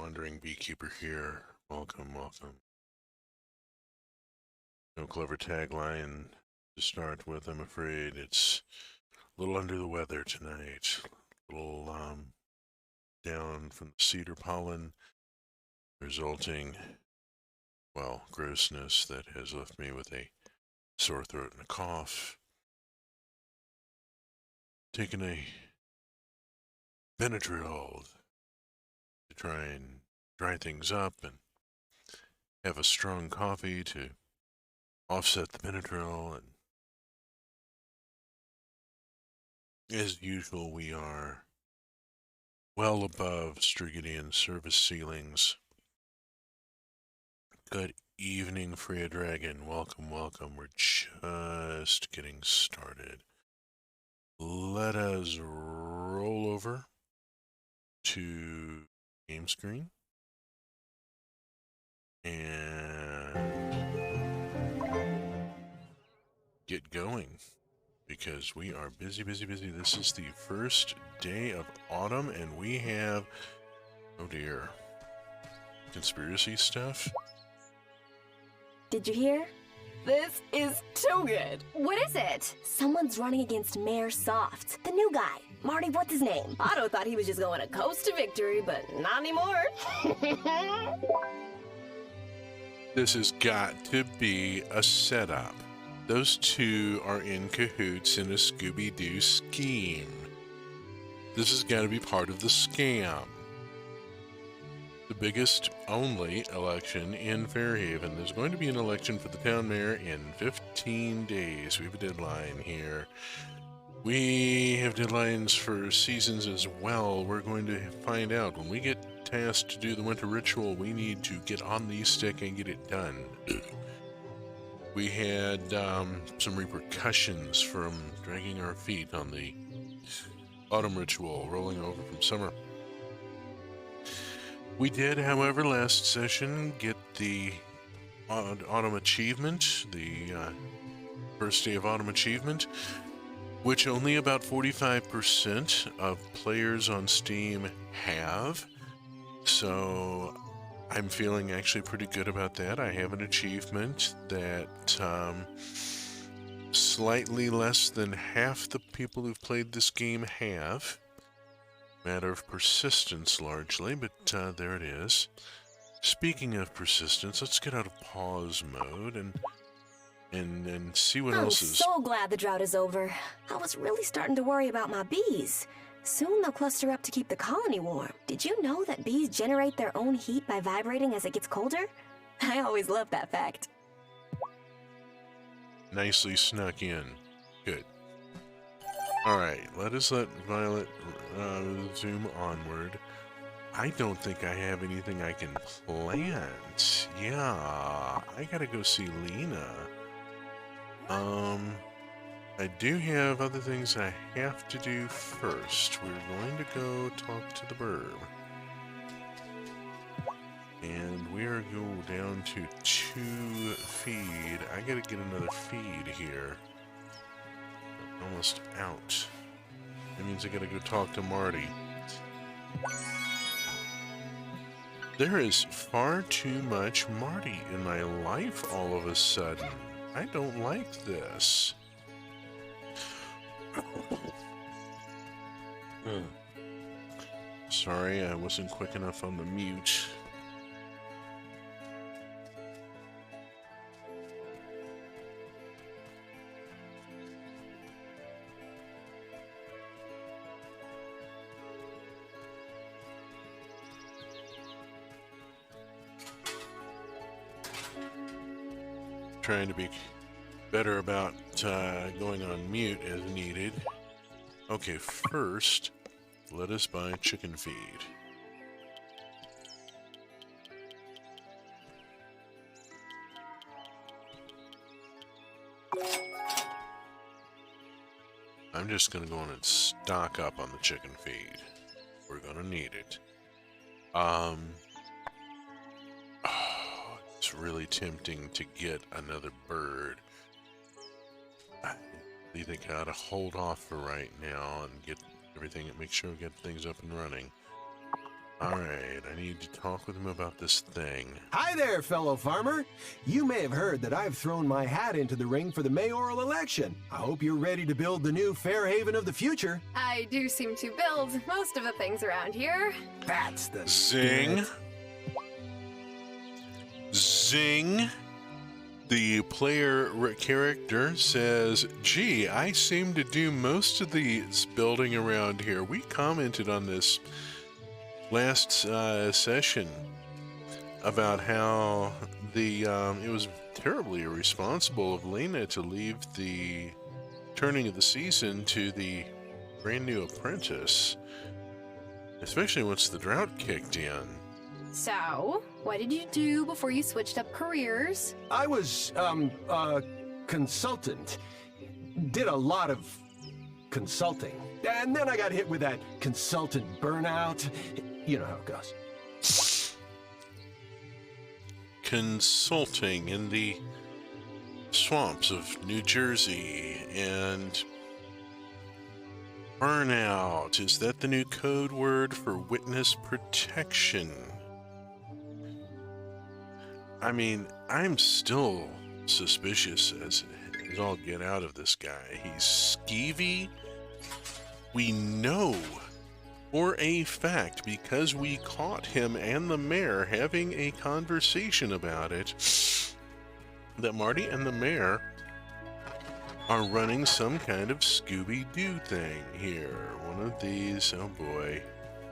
Wandering Beekeeper here. Welcome, welcome. No clever tagline to start with, I'm afraid. It's a little under the weather tonight. A little down from the cedar pollen, resulting, well, grossness that has left me with a sore throat and a cough. Taking a Benadryl to try and dry things up and have a strong coffee to offset the Benadryl, and as usual we are well above Strigidian service ceilings. Good evening, Freya Dragon. Welcome, welcome. We're just getting started. Let us roll over to game screen and get going because we are busy. This is the first day of autumn and we have, oh dear, conspiracy stuff. Did you hear? This is too good. What is it? Someone's running against Mayor Soft, the new guy. Marty, what's his name? Otto thought he was just going to coast to victory, but not anymore. This has got to be a setup. Those two are in cahoots in a Scooby-Doo scheme. This has got to be part of the scam. The biggest only election in Fairhaven. There's going to be an election for the town mayor in 15 days. We have a deadline here. We have deadlines for seasons as well. We're going to find out. When we get tasked to do the winter ritual, we need to get on the stick and get it done. We had some repercussions from dragging our feet on the autumn ritual, rolling over from summer. We did, however, last session get the autumn achievement, the first day of autumn achievement, which only about 45% of players on Steam have. So I'm feeling actually pretty good about that. I have an achievement that slightly less than half the people who've played this game have. Matter of persistence largely, but there it is. Speaking of persistence, let's get out of pause mode and see what else is. I'm so glad the drought is over. I was really starting to worry about my bees. Soon they'll cluster up to keep the colony warm. Did you know that bees generate their own heat by vibrating as it gets colder? I always loved that fact. Nicely snuck in. Good. Alright, let Violet zoom onward. I don't think I have anything I can plant. Yeah, I gotta go see Lena. I do have other things I have to do first. We're going to go talk to the burb. And we are going down to 2 feed. I gotta get another feed here. Almost out. That means I gotta go talk to Marty. There is far too much Marty in my life all of a sudden. I don't like this. Sorry, I wasn't quick enough on the mute. Trying to be better about going on mute as needed. Okay, first, let us buy chicken feed. I'm just going to go on and stock up on the chicken feed. We're going to need it. It's really tempting to get another bird. I think I ought to hold off for right now and get everything, make sure we get things up and running. Alright, I need to talk with him about this thing. Hi there, fellow farmer. You may have heard that I've thrown my hat into the ring for the mayoral election. I hope you're ready to build the new Fairhaven of the future. I do seem to build most of the things around here. That's the Zing. spirit. Zing. The player character says, gee, I seem to do most of the building around here. We commented on this last session about how it was terribly irresponsible of Lena to leave the turning of the season to the brand new apprentice, especially once the drought kicked in. So, what did you do before you switched up careers? I was, a consultant. Did a lot of consulting. And then I got hit with that consultant burnout. You know how it goes. Consulting in the swamps of New Jersey and burnout. Is that the new code word for witness protection? I mean, I'm still suspicious as all get out of this guy. He's skeevy. We know for a fact, because we caught him and the mayor having a conversation about it, that Marty and the mayor are running some kind of Scooby-Doo thing here. One of these, oh boy,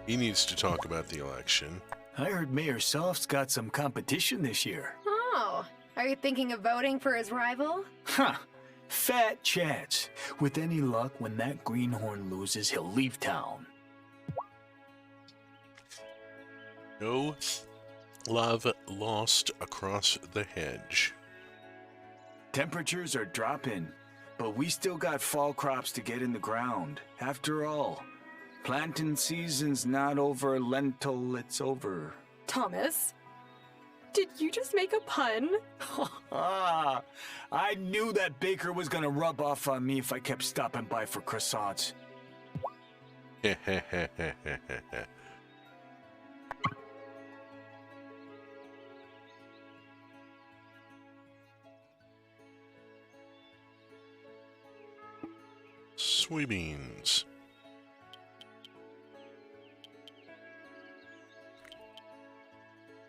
he needs to talk about the election. I heard Mayor Soft's got some competition this year. Oh, are you thinking of voting for his rival? Huh. Fat chance. With any luck, when that greenhorn loses, he'll leave town. No love lost across the hedge. Temperatures are dropping, but we still got fall crops to get in the ground. After all, planting season's not over lentil, it's over. Thomas, did you just make a pun? I knew that baker was gonna rub off on me if I kept stopping by for croissants. Soybeans.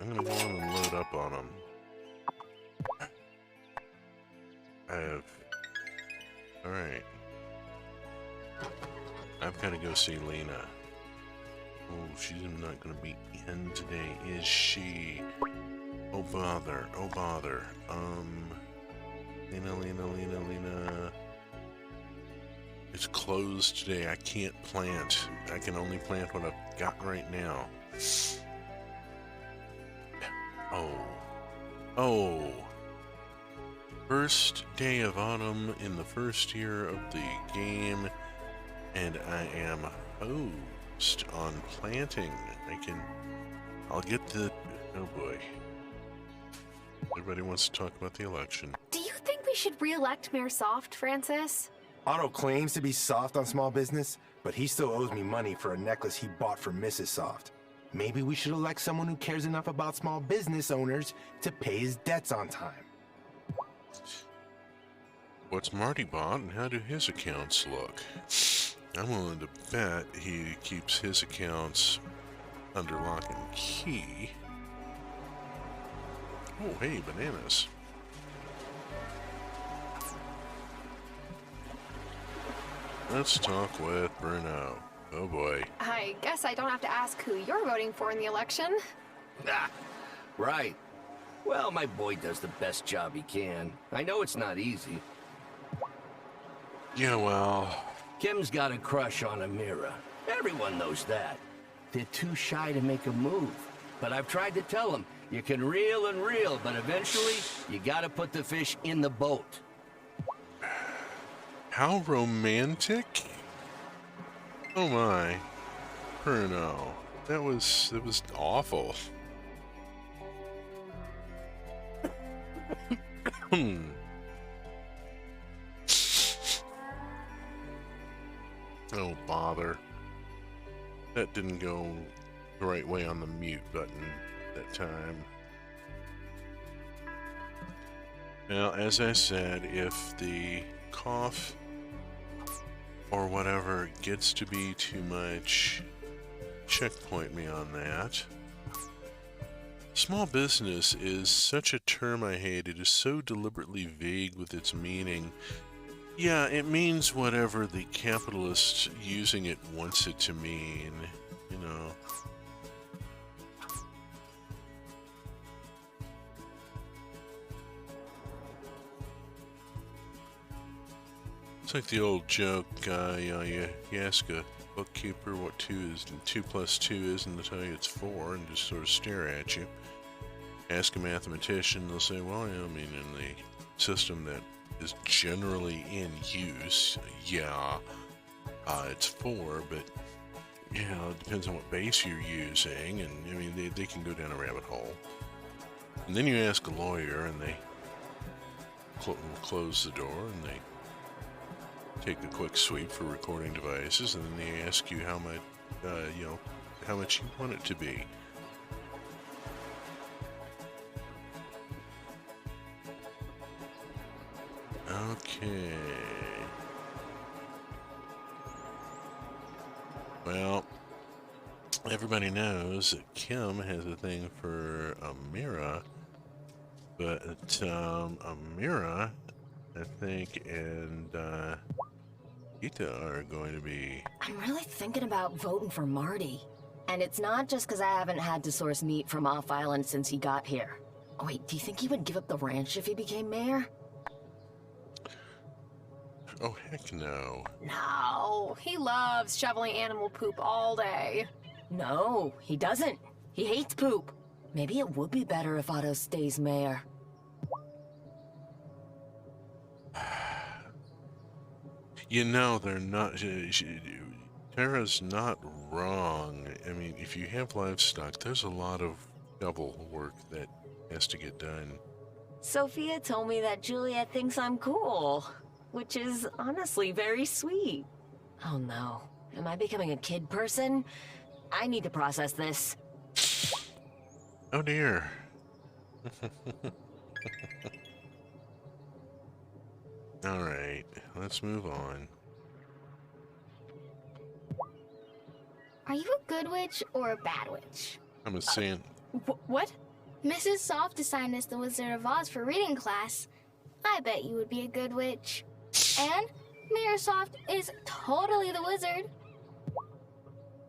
I'm gonna go on and load up on them. Alright. I've gotta go see Lena. Oh, she's not gonna be in today, is she? Oh bother, oh bother. Lena. It's closed today. I can't plant. I can only plant what I've got right now. Oh. First day of autumn in the first year of the game, and I am hosed on planting. I'll get the, oh boy. Everybody wants to talk about the election. Do you think we should re-elect Mayor Soft, Francis? Otto claims to be soft on small business, but he still owes me money for a necklace he bought for Mrs. Soft. Maybe we should elect someone who cares enough about small business owners to pay his debts on time. What's Marty bought and how do his accounts look? I'm willing to bet he keeps his accounts under lock and key. Oh, hey, bananas. Let's talk with Bruno. Oh boy. I guess I don't have to ask who you're voting for in the election. Ah, right. Well, my boy does the best job he can. I know it's not easy. Yeah, well... Kim's got a crush on Amira. Everyone knows that. They're too shy to make a move. But I've tried to tell them, you can reel and reel, but eventually, you gotta put the fish in the boat. How romantic? Oh my. Bruno. That was awful. Oh, bother. That didn't go the right way on the mute button that time. Now, as I said, if the cough or whatever gets to be too much, checkpoint me on that. Small business is such a term I hate. It is so deliberately vague with its meaning. Yeah, it means whatever the capitalist using it wants it to mean, you know. It's like the old joke, you ask a bookkeeper what 2 plus 2 is, and they'll tell you it's 4, and just sort of stare at you. Ask a mathematician, they'll say, well, I mean, in the system that is generally in use, yeah, it's 4, but, you know, it depends on what base you're using, and, I mean, they can go down a rabbit hole. And then you ask a lawyer, and they close the door, and they take a quick sweep for recording devices, and then they ask you how much, how much you want it to be. Okay. Well, everybody knows that Kim has a thing for Amira, but Amira, I think, and Ita are going to be... I'm really thinking about voting for Marty. And it's not just because I haven't had to source meat from off island since he got here. Oh, wait, do you think he would give up the ranch if he became mayor? Oh, heck no. No, he loves shoveling animal poop all day. No, he doesn't. He hates poop. Maybe it would be better if Otto stays mayor. You know, they're not... Tara's not wrong. I mean, if you have livestock, there's a lot of double work that has to get done. Sophia told me that Juliet thinks I'm cool, which is honestly very sweet. Oh no, am I becoming a kid person? I need to process this. Oh dear. Alright, let's move on. Are you a good witch or a bad witch? I'm a saying... What? Mrs. Soft assigned us the Wizard of Oz for reading class. I bet you would be a good witch. And Mayor Soft is totally the wizard.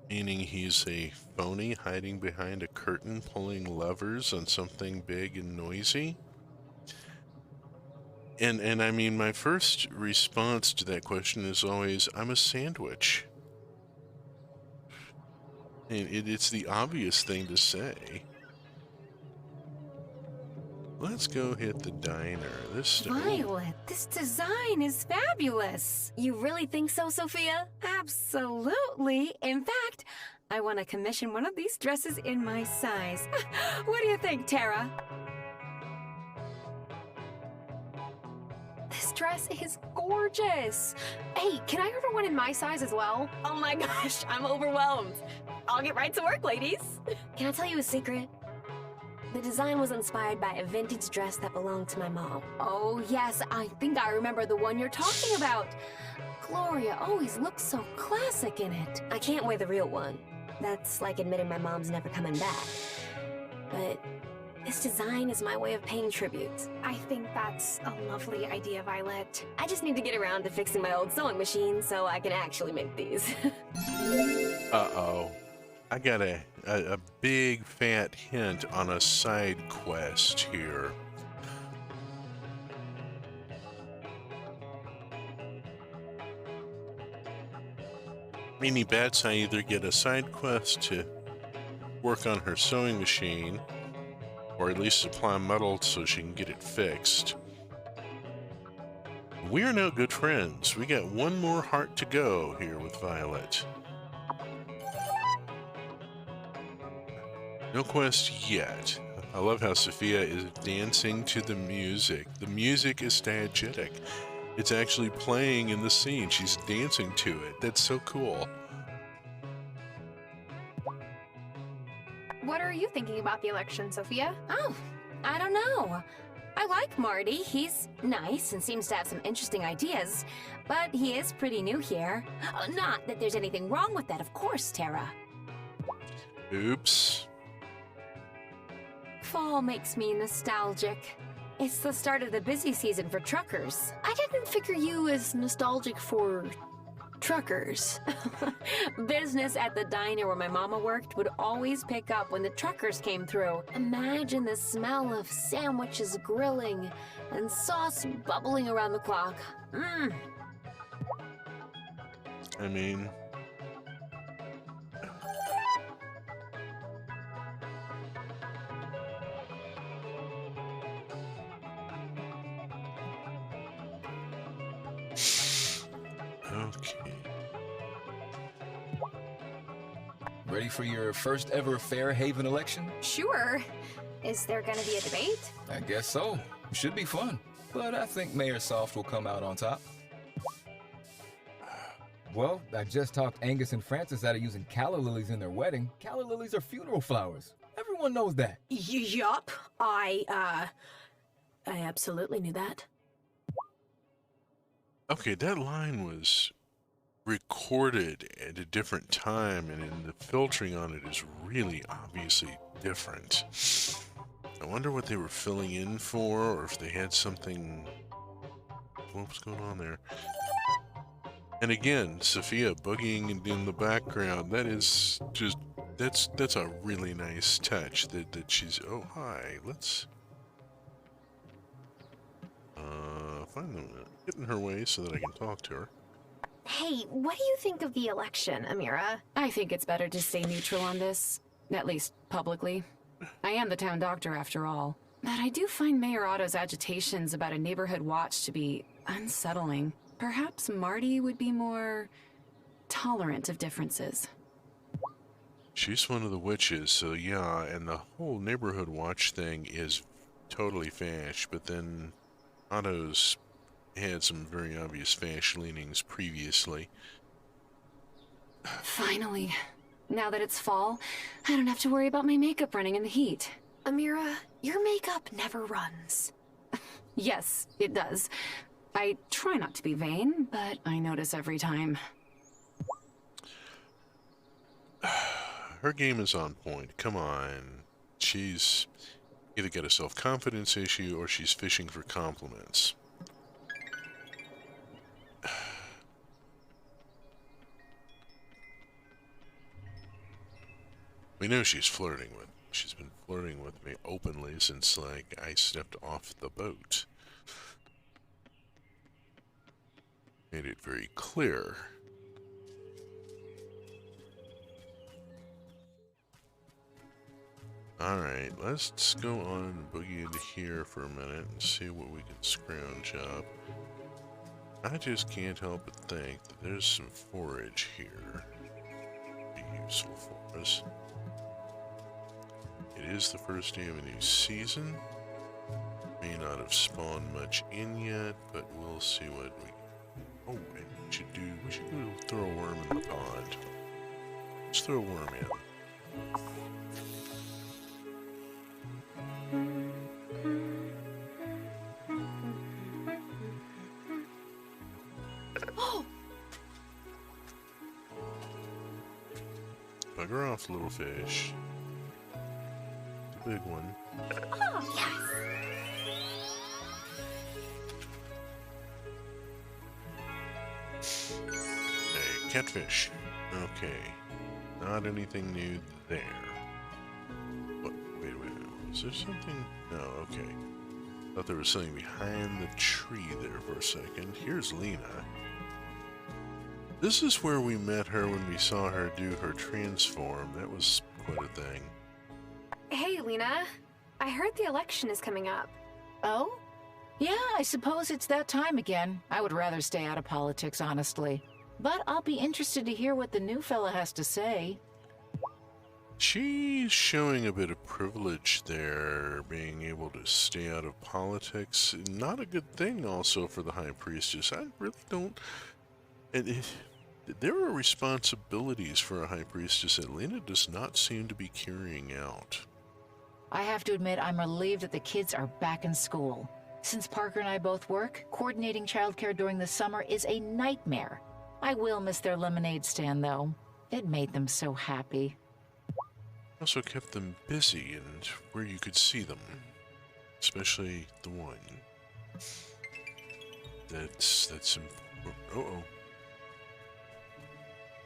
Meaning he's a phony hiding behind a curtain pulling levers on something big and noisy? And I mean, my first response to that question is always, I'm a sandwich. And it's the obvious thing to say. Let's go hit the diner. Violet, this design is fabulous. You really think so, Sophia? Absolutely. In fact, I want to commission one of these dresses in my size. What do you think, Tara? This dress is gorgeous. Hey, can I order one in my size as well? Oh my gosh, I'm overwhelmed. I'll get right to work, ladies. Can I tell you a secret? The design was inspired by a vintage dress that belonged to my mom. Oh yes, I think I remember the one you're talking about. Gloria always looks so classic in it. I can't wear the real one. That's like admitting my mom's never coming back. But this design is my way of paying tribute. I think that's a lovely idea, Violet. I just need to get around to fixing my old sewing machine so I can actually make these. Uh-oh. I got a big fat hint on a side quest here. Meaning bets I either get a side quest to work on her sewing machine, or at least supply metal so she can get it fixed. We are now good friends. We got one more heart to go here with Violet. No quest yet. I love how Sophia is dancing to the music. The music is diegetic. It's actually playing in the scene. She's dancing to it. That's so cool. What are you thinking about the election, Sophia? Oh, I don't know. I like Marty. He's nice and seems to have some interesting ideas, but he is pretty new here. Not that there's anything wrong with that, of course, Tara. Oops. Fall makes me nostalgic. It's the start of the busy season for truckers. I didn't figure you as nostalgic for truckers. Business at the diner where my mama worked would always pick up when the truckers came through. Imagine the smell of sandwiches grilling and sauce bubbling around the clock. Mmm. I mean... Okay. Ready for your first ever Fairhaven election? Sure. Is there gonna be a debate? I guess so. Should be fun. But I think Mayor Soft will come out on top. Well, I just talked Angus and Francis out of using calla lilies in their wedding. Calla lilies are funeral flowers. Everyone knows that. Yup. I absolutely knew that. Okay, that line was recorded at a different time, and in the filtering on it is really obviously different. I wonder what they were filling in for, or if they had something... What was going on there? And again, Sophia boogieing in the background, that is just... That's a really nice touch, that she's... Oh, hi, let's... find them, get in her way so that I can talk to her. Hey, what do you think of the election, Amira? I think it's better to stay neutral on this, at least publicly. I am the town doctor after all. But I do find Mayor Otto's agitations about a neighborhood watch to be unsettling. Perhaps Marty would be more tolerant of differences. She's one of the witches, so yeah, and the whole neighborhood watch thing is totally fash, but then Otto's had some very obvious fash leanings previously. Finally. Now that it's fall, I don't have to worry about my makeup running in the heat. Amira, your makeup never runs. Yes, it does. I try not to be vain, but I notice every time. Her game is on point. Come on. She's either got a self-confidence issue or she's fishing for compliments. We know she's flirting with me. She's been flirting with me openly since, like, I stepped off the boat. Made it very clear. Alright, let's go on and boogie into here for a minute and see what we can scrounge up. I just can't help but think that there's some forage here. Be useful for us. It is the first day of a new season. May not have spawned much in yet, but we'll see what we... Oh, we should go throw a worm in the pond. Let's throw a worm in. Bugger off, little fish. The big one. Oh, yes! Hey, catfish. Okay. Not anything new there. What? Wait. Is there something? No, okay. Thought there was something behind the tree there for a second. Here's Lena. This is where we met her when we saw her do her transform. That was quite a thing. Hey, Lena. I heard the election is coming up. Oh? Yeah, I suppose it's that time again. I would rather stay out of politics, honestly. But I'll be interested to hear what the new fella has to say. She's showing a bit of privilege there, being able to stay out of politics. Not a good thing also for the High Priestess. I really don't... There are responsibilities for a high priestess that Lena does not seem to be carrying out. I have to admit, I'm relieved that the kids are back in school. Since Parker and I both work, coordinating childcare during the summer is a nightmare. I will miss their lemonade stand, though. It made them so happy. Also kept them busy and where you could see them. Especially the one. That's important. Uh-oh.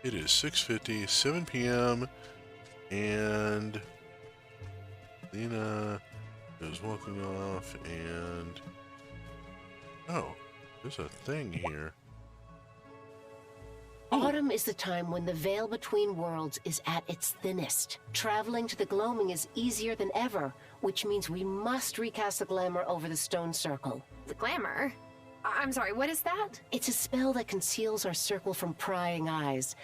It is 6:50, 7 p.m. and Lena is walking off and... Oh, there's a thing here. Autumn is the time when the veil between worlds is at its thinnest. Traveling to the gloaming is easier than ever, which means we must recast the glamour over the stone circle. The glamour? I'm sorry, what is that? It's a spell that conceals our circle from prying eyes.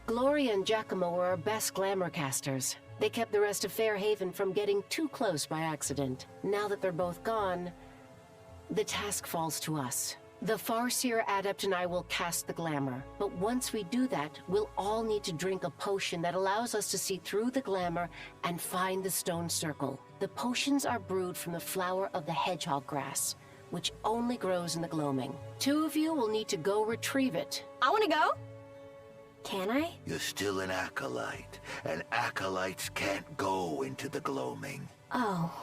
Gloria and Giacomo were our best glamour casters. They kept the rest of Fairhaven from getting too close by accident. Now that they're both gone, the task falls to us. The Farseer Adept and I will cast the glamour, but once we do that, we'll all need to drink a potion that allows us to see through the glamour and find the stone circle. The potions are brewed from the flower of the hedgehog grass, which only grows in the gloaming. 2 of you will need to go retrieve it. I want to go. Can I? You're still an acolyte, and acolytes can't go into the gloaming. Oh,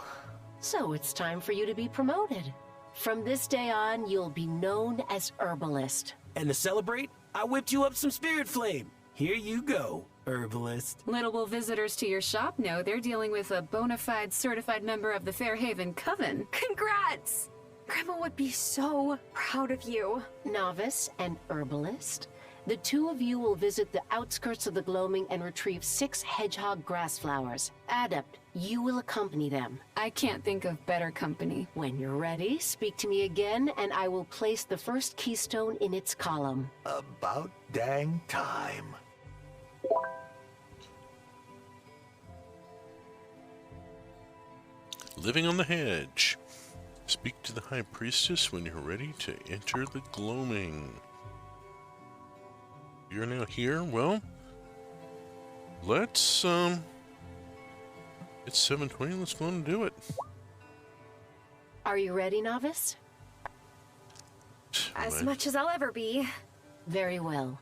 so it's time for you to be promoted. From this day on, you'll be known as Herbalist. And to celebrate, I whipped you up some spirit flame. Here you go, Herbalist. Little will visitors to your shop know they're dealing with a bona fide certified member of the Fairhaven Coven. Congrats! Grandma would be so proud of you. Novice and Herbalist. The 2 of you will visit the outskirts of the gloaming and retrieve 6 hedgehog grass flowers. Adept, you will accompany them. I can't think of better company. When you're ready, speak to me again, and I will place the first keystone in its column. About dang time. Living on the Hedge. Speak to the High Priestess when you're ready to enter the gloaming. You're now here? Well, let's, it's 7:20, let's go and do it. Are you ready, Novice? As much as I'll ever be. Very well.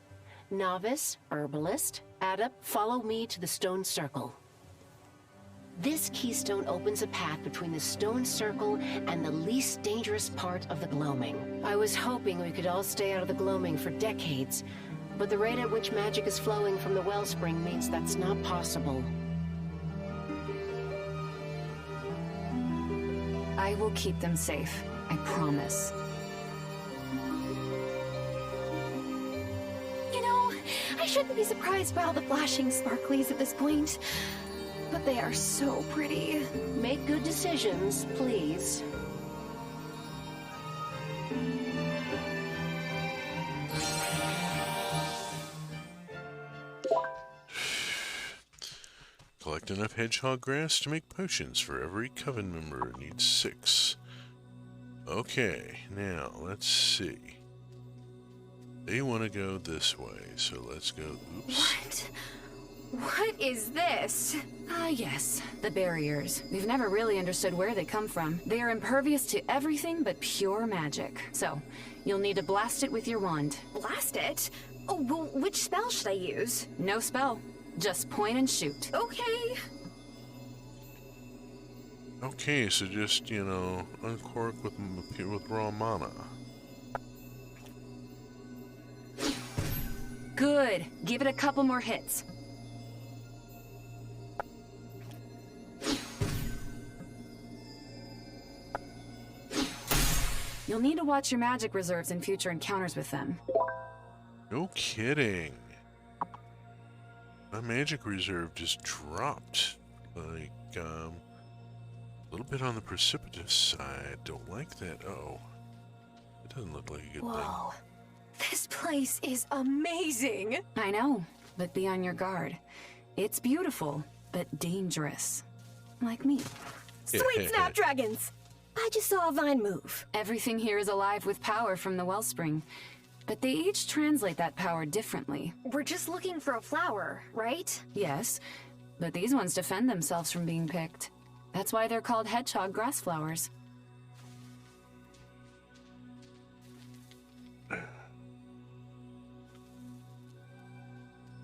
Novice, Herbalist, Adept, follow me to the stone circle. This keystone opens a path between the stone circle and the least dangerous part of the gloaming. I was hoping we could all stay out of the gloaming for decades, but the rate at which magic is flowing from the wellspring means that's not possible. I will keep them safe. I promise. You know, I shouldn't be surprised by all the flashing sparklies at this point, but they are so pretty. Make good decisions, please. Collect enough hedgehog grass to make potions. For every coven member, it needs 6. Okay, now let's see. They want to go this way, so let's go. Oops. What is this? Ah, yes, the barriers. We've never really understood where they come from. They are impervious to everything but pure magic. So, you'll need to blast it with your wand. Blast it? Oh, well, which spell should I use? No spell. Just point and shoot. Okay. Okay, so just, you know, uncork with raw mana. Good. Give it a couple more hits. You'll need to watch your magic reserves in future encounters with them. No kidding. My magic reserve just dropped. Like, a little bit on the precipitous side. Don't like that. Uh-oh. It doesn't look like a good Whoa. This place is amazing. I know, but be on your guard. It's beautiful, but dangerous. Like me. Sweet snapdragons! I just saw a vine move. Everything here is alive with power from the wellspring. but they each translate that power differently. We're just looking for a flower, right? Yes, but these ones defend themselves from being picked. That's why they're called hedgehog grass flowers.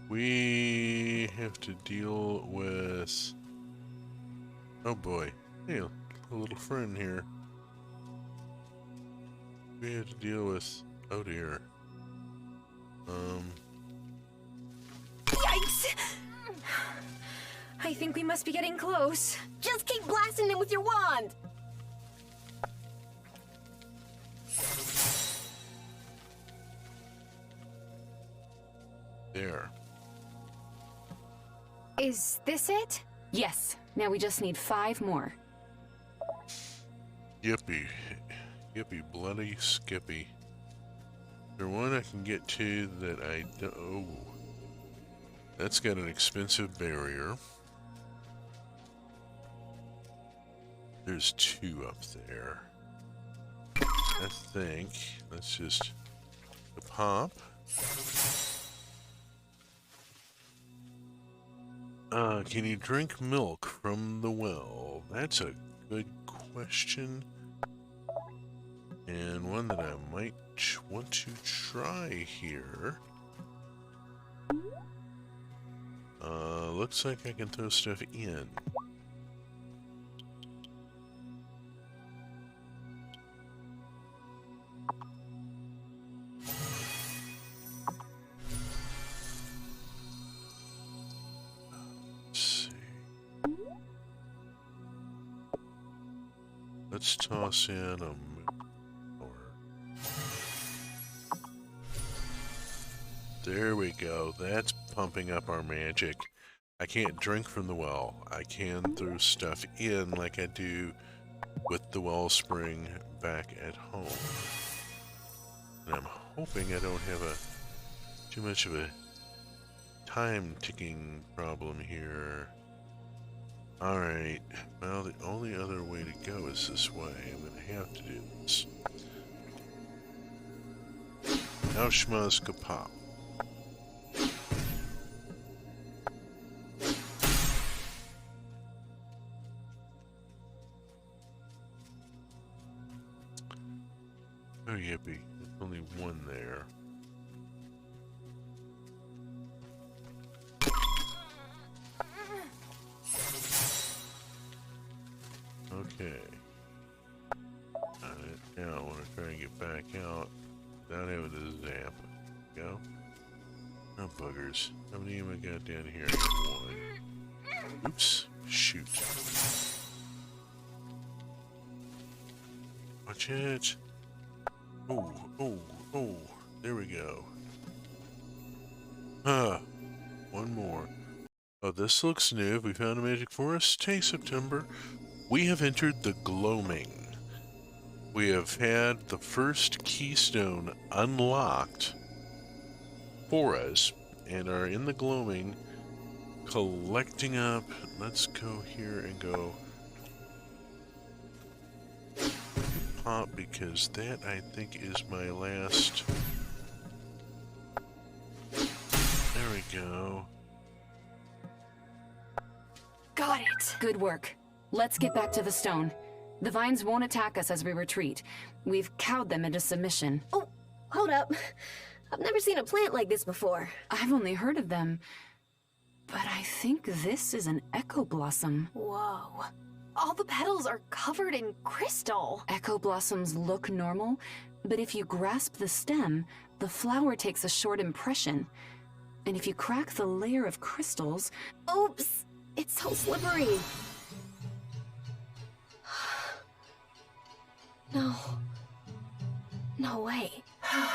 We have to deal with... Oh boy. Hey, a little friend here. We have to deal with... Oh dear. Yikes! I think we must be getting close. Just keep blasting him with your wand! There. Is this it? Yes. Now we just need 5 more. Yippee. Yippee bloody skippy. Is there one I can get to that I don't... Oh. That's got an expensive barrier. There's 2 up there. I think. Let's just... pop. Can you drink milk from the well? That's a good question. And one that I might want to try here. Looks like I can throw stuff in. Let's toss in a moon. There we go. That's pumping up our magic. I can't drink from the well. I can throw stuff in like I do with the wellspring back at home. And I'm hoping I don't have too much of a time ticking problem here. Alright, well the only other way to go is this way. I'm gonna have to do this. Now schmuzz kapop. Oh yippee, there's only one there. Okay. Alright, now I want to try and get back out without having to zap. Go. Oh, buggers. How many have I got down here? 1. Oops. Shoot. Watch it. Oh, oh, oh. There we go. One more. Oh, this looks new. We found a magic forest. Hey, September. We have entered the gloaming. We have had the first keystone unlocked for us and are in the gloaming collecting up. Let's go here and go pop because that I think is my last. There we go. Got it. Good work. Let's get back to the stone. The vines won't attack us as we retreat. We've cowed them into submission. Oh, hold up. I've never seen a plant like this before. I've only heard of them, but I think this is an echo blossom. Whoa. All the petals are covered in crystal. Echo blossoms look normal, but if you grasp the stem, the flower takes a short impression. And if you crack the layer of crystals... Oops! It's so slippery. No. No way. I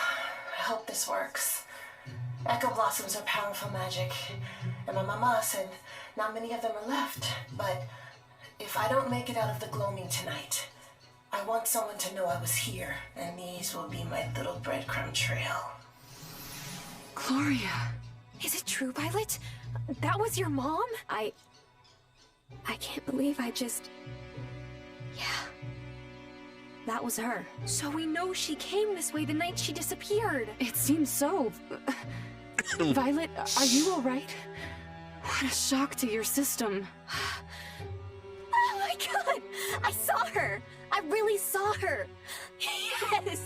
hope this works. Echo blossoms are powerful magic, and my mama said not many of them are left, but if I don't make it out of the gloaming tonight, I want someone to know I was here, and these will be my little breadcrumb trail. Gloria. Is it true, Violet? That was your mom? I can't believe I just... Yeah. that was her. So we know she came this way the night she disappeared. It seems so. Violet, are you all right? What a shock to your system. Oh my god! I saw her! I really saw her! Yes!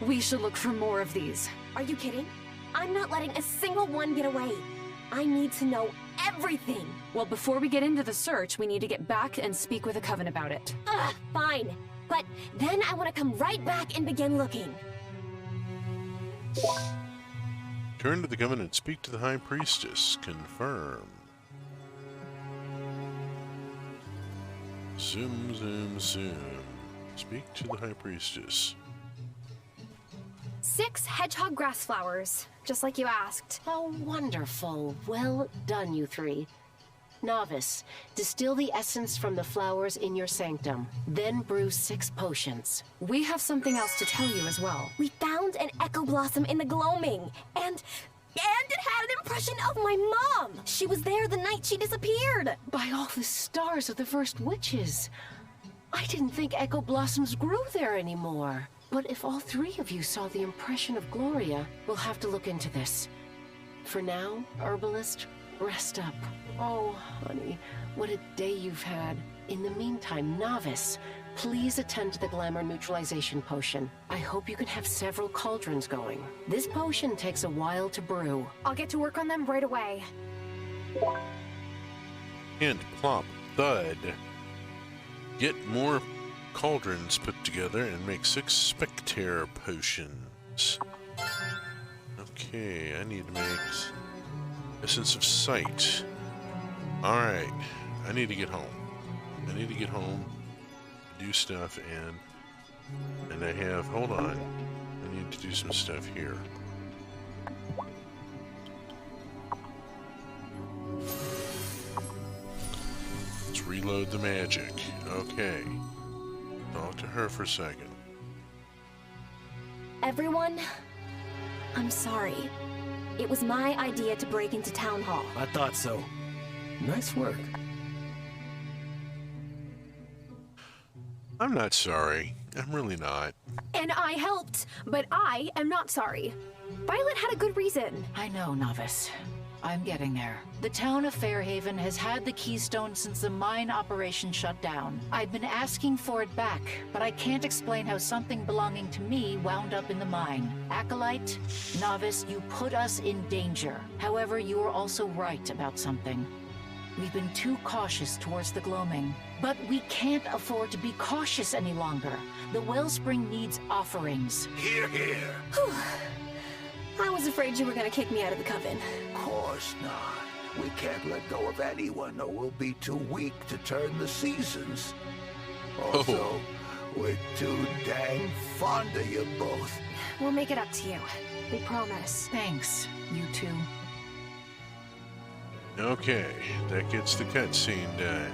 We should look for more of these. Are you kidding? I'm not letting a single one get away. I need to know everything. Well, before we get into the search, we need to get back and speak with the Coven about it. Ugh, fine. But then I want to come right back and begin looking. Turn to the Coven and speak to the High Priestess. Confirm. Zoom, zoom, zoom. Speak to the High Priestess. 6 hedgehog grass flowers, just like you asked. Oh, wonderful. Well done, you 3. Novice, distill the essence from the flowers in your sanctum. Then brew 6 potions. We have something else to tell you as well. We found an echo blossom in the gloaming, and it had an impression of my mom. She was there the night she disappeared. By all the stars of the first witches. I didn't think echo blossoms grew there anymore. But if all 3 of you saw the impression of Gloria, we'll have to look into this. For now, herbalist, rest up. Oh, honey, what a day you've had. In the meantime, novice, please attend to the glamour neutralization potion. I hope you can have several cauldrons going. This potion takes a while to brew. I'll get to work on them right away. Hint, plop, thud. Get more cauldrons put together and make 6 spectre potions. Okay, I need to make essence of sight. Alright, I need to get home. I need to get home, do stuff, and I have, hold on, I need to do some stuff here. Let's reload the magic. Okay. Talk to her for a second. Everyone, I'm sorry. It was my idea to break into Town Hall. I thought so. Nice work. I'm not sorry. I'm really not. And I helped, but I am not sorry. Violet had a good reason. I know, Novice. I'm getting there. The town of Fairhaven has had the keystone since the mine operation shut down. I've been asking for it back, but I can't explain how something belonging to me wound up in the mine. Acolyte, Novice, you put us in danger. However, you are also right about something. We've been too cautious towards the gloaming. But we can't afford to be cautious any longer. The wellspring needs offerings. Hear, hear. I was afraid you were going to kick me out of the Coven. Of course not. We can't let go of anyone or we'll be too weak to turn the seasons. Also, we're too dang fond of you both. We'll make it up to you. We promise. Thanks, you two. Okay, that gets the cutscene done.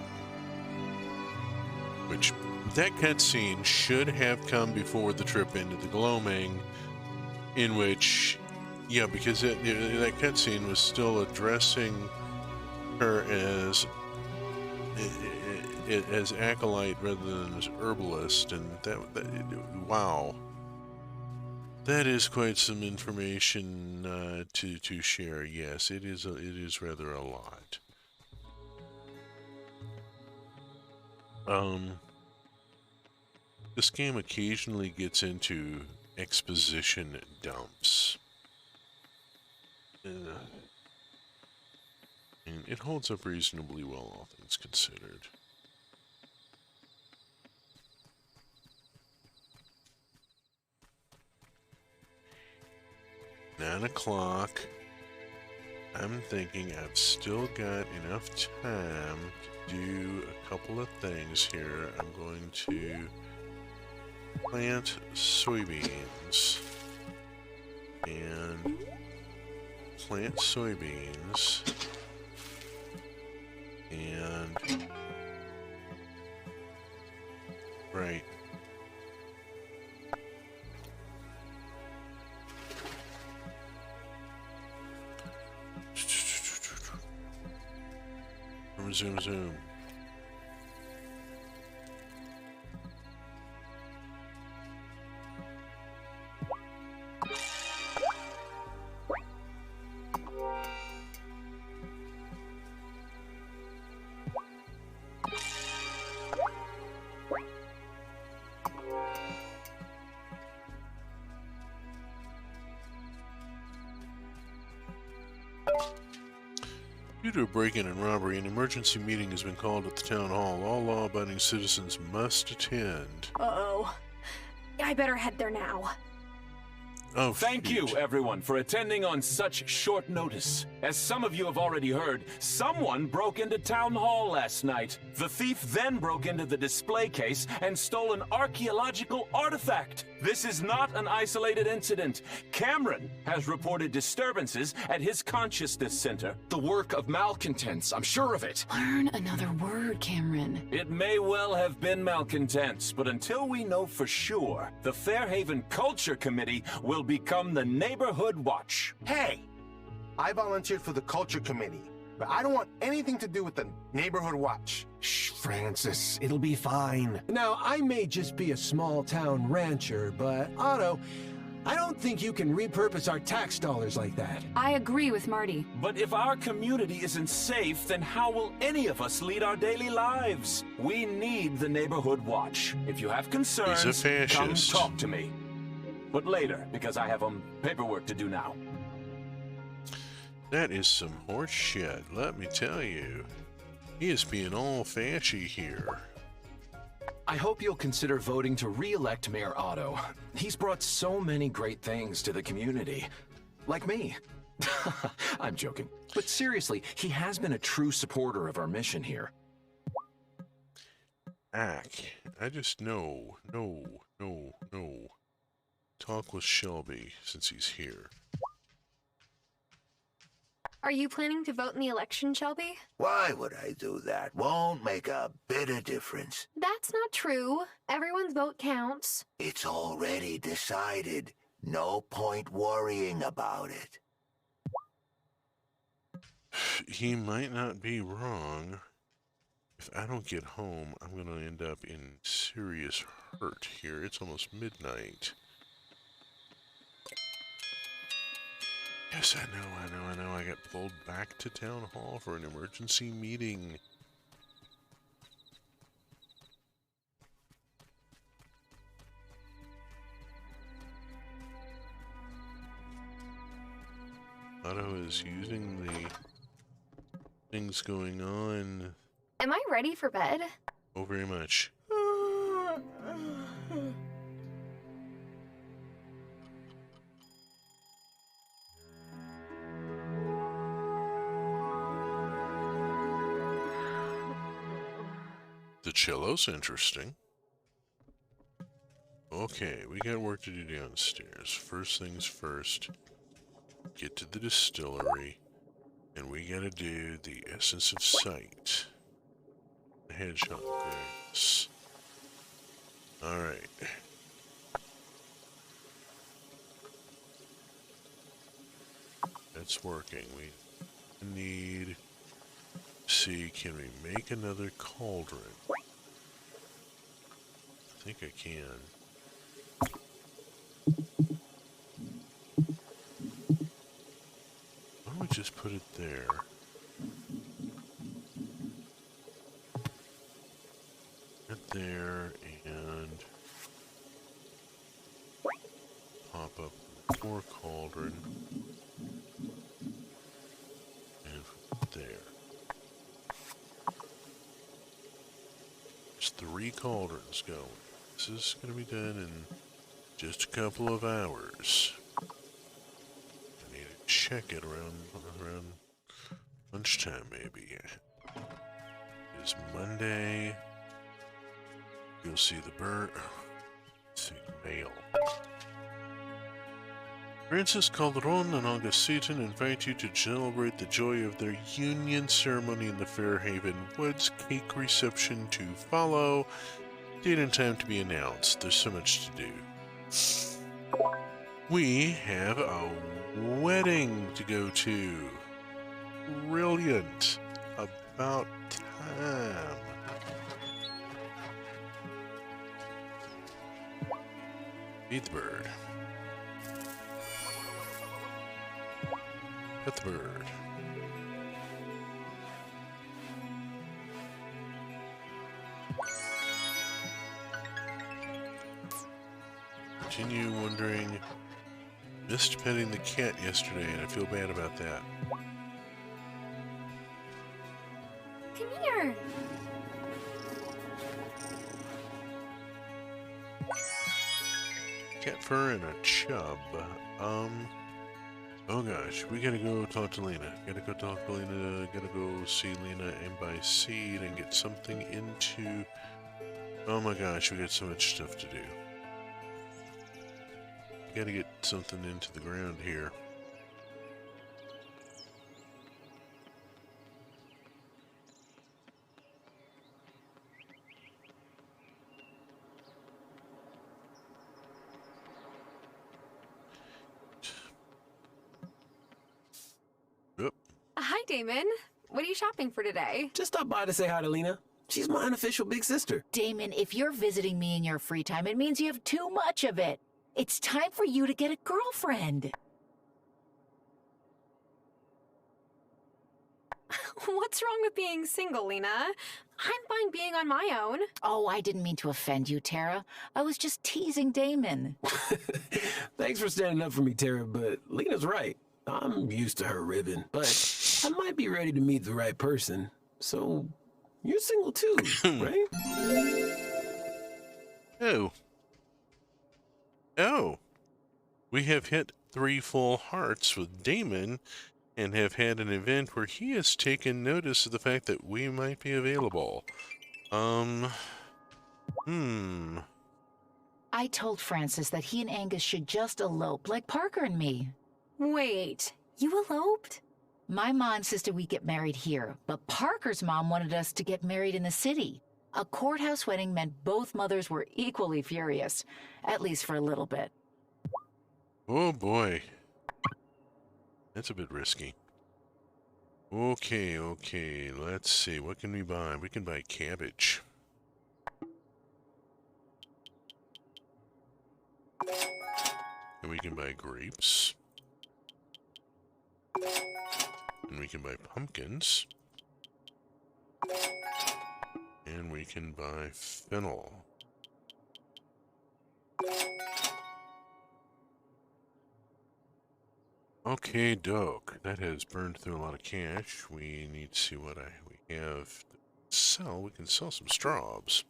Which, that cutscene should have come before the trip into the gloaming, in which, yeah, because that cutscene was still addressing her as acolyte rather than as herbalist, and wow. That is quite some information to share. Yes, it is rather a lot. This game occasionally gets into exposition dumps. And it holds up reasonably well, all things considered. Nine o'clock. I'm thinking I've still got enough time to do a couple of things here. I'm going to plant soybeans and plant soybeans and right. Zoom, zoom. to a break-in and robbery, an emergency meeting has been called at the town hall. All law-abiding citizens must attend. Uh-oh. I better head there now. Oh, Thank you, everyone, for attending on such short notice. As some of you have already heard, someone broke into Town Hall last night. The thief then broke into the display case and stole an archaeological artifact. This is not an isolated incident. Cameron has reported disturbances at his consciousness center. The work of malcontents, I'm sure of it. Learn another word, Cameron. It may well have been malcontents, but until we know for sure, the Fairhaven Culture Committee will become the Neighborhood Watch. Hey! I volunteered for the Culture Committee, but I don't want anything to do with the Neighborhood Watch. Shh, Francis, it'll be fine. Now, I may just be a small-town rancher, but Otto, I don't think you can repurpose our tax dollars like that. I agree with Marty. But if our community isn't safe, then how will any of us lead our daily lives? We need the Neighborhood Watch. If you have concerns, He's a fascist. come talk to me. But later, because I have paperwork to do now. That is some horse shit, let me tell you. He is being all fashy here. I hope you'll consider voting to re-elect Mayor Otto. He's brought so many great things to the community. Like me. I'm joking. But seriously, he has been a true supporter of our mission here. I just no. Talk with Shelby since he's here. Are you planning to vote in the election, Shelby? Why would I do that? Won't make a bit of difference. That's not true. Everyone's vote counts. It's already decided. No point worrying about it. He might not be wrong. If I don't get home, I'm going to end up in serious hurt here. It's almost midnight. Yes, I know. I got pulled back to Town Hall for an emergency meeting. Otto is using the things going on. Am I ready for bed? Oh, very much. The cello's interesting. Okay, we got work to do downstairs. First things first, get to the distillery, and we gotta do the Essence of Sight. The headshot grass. Alright. That's working. We need... See, can we make another cauldron? I think I can. Why don't we just put it there? Right there, and pop up more cauldron. And put it there. 3 cauldrons going. This is going to be done in just a couple of hours. I need to check it around lunchtime, maybe. It's Monday. You'll see the bird. Let's see, mail. Francis Calderon and August Seaton invite you to celebrate the joy of their union ceremony in the Fairhaven Woods. Cake reception to follow. Date and time to be announced. There's so much to do. We have a wedding to go to. Brilliant. About time. Feed the bird. Pet the bird. Continue wondering. Missed petting the cat yesterday and I feel bad about that. come here. Cat fur and a chub. Oh gosh, we gotta go talk to Lena. Gotta go talk to Lena. Gotta go see Lena and buy seed and get something into. Oh my gosh, we got so much stuff to do. Gotta get something into the ground here. Hi, Damon. What are you shopping for today? Just stop by to say hi to Lena. She's my unofficial big sister. Damon, if you're visiting me in your free time, it means you have too much of it. It's time for you to get a girlfriend. What's wrong with being single, Lena? I'm fine being on my own. Oh, I didn't mean to offend you, Tara. I was just teasing Damon. Thanks for standing up for me, Tara, but Lena's right. I'm used to her ribbing, but I might be ready to meet the right person. So, you're single too, right? Oh. We have hit 3 full hearts with Damon and have had an event where he has taken notice of the fact that we might be available. I told Francis that he and Angus should just elope like Parker and me. Wait, you eloped? My mom insisted we get married here, but Parker's mom wanted us to get married in the city. A courthouse wedding meant both mothers were equally furious, at least for a little bit. Oh boy. That's a bit risky. Okay, let's see. What can we buy? We can buy cabbage. And we can buy grapes. And we can buy pumpkins. And we can buy fennel. Okay, doke. That has burned through a lot of cash. We need to see what we have to sell. We can sell some straws.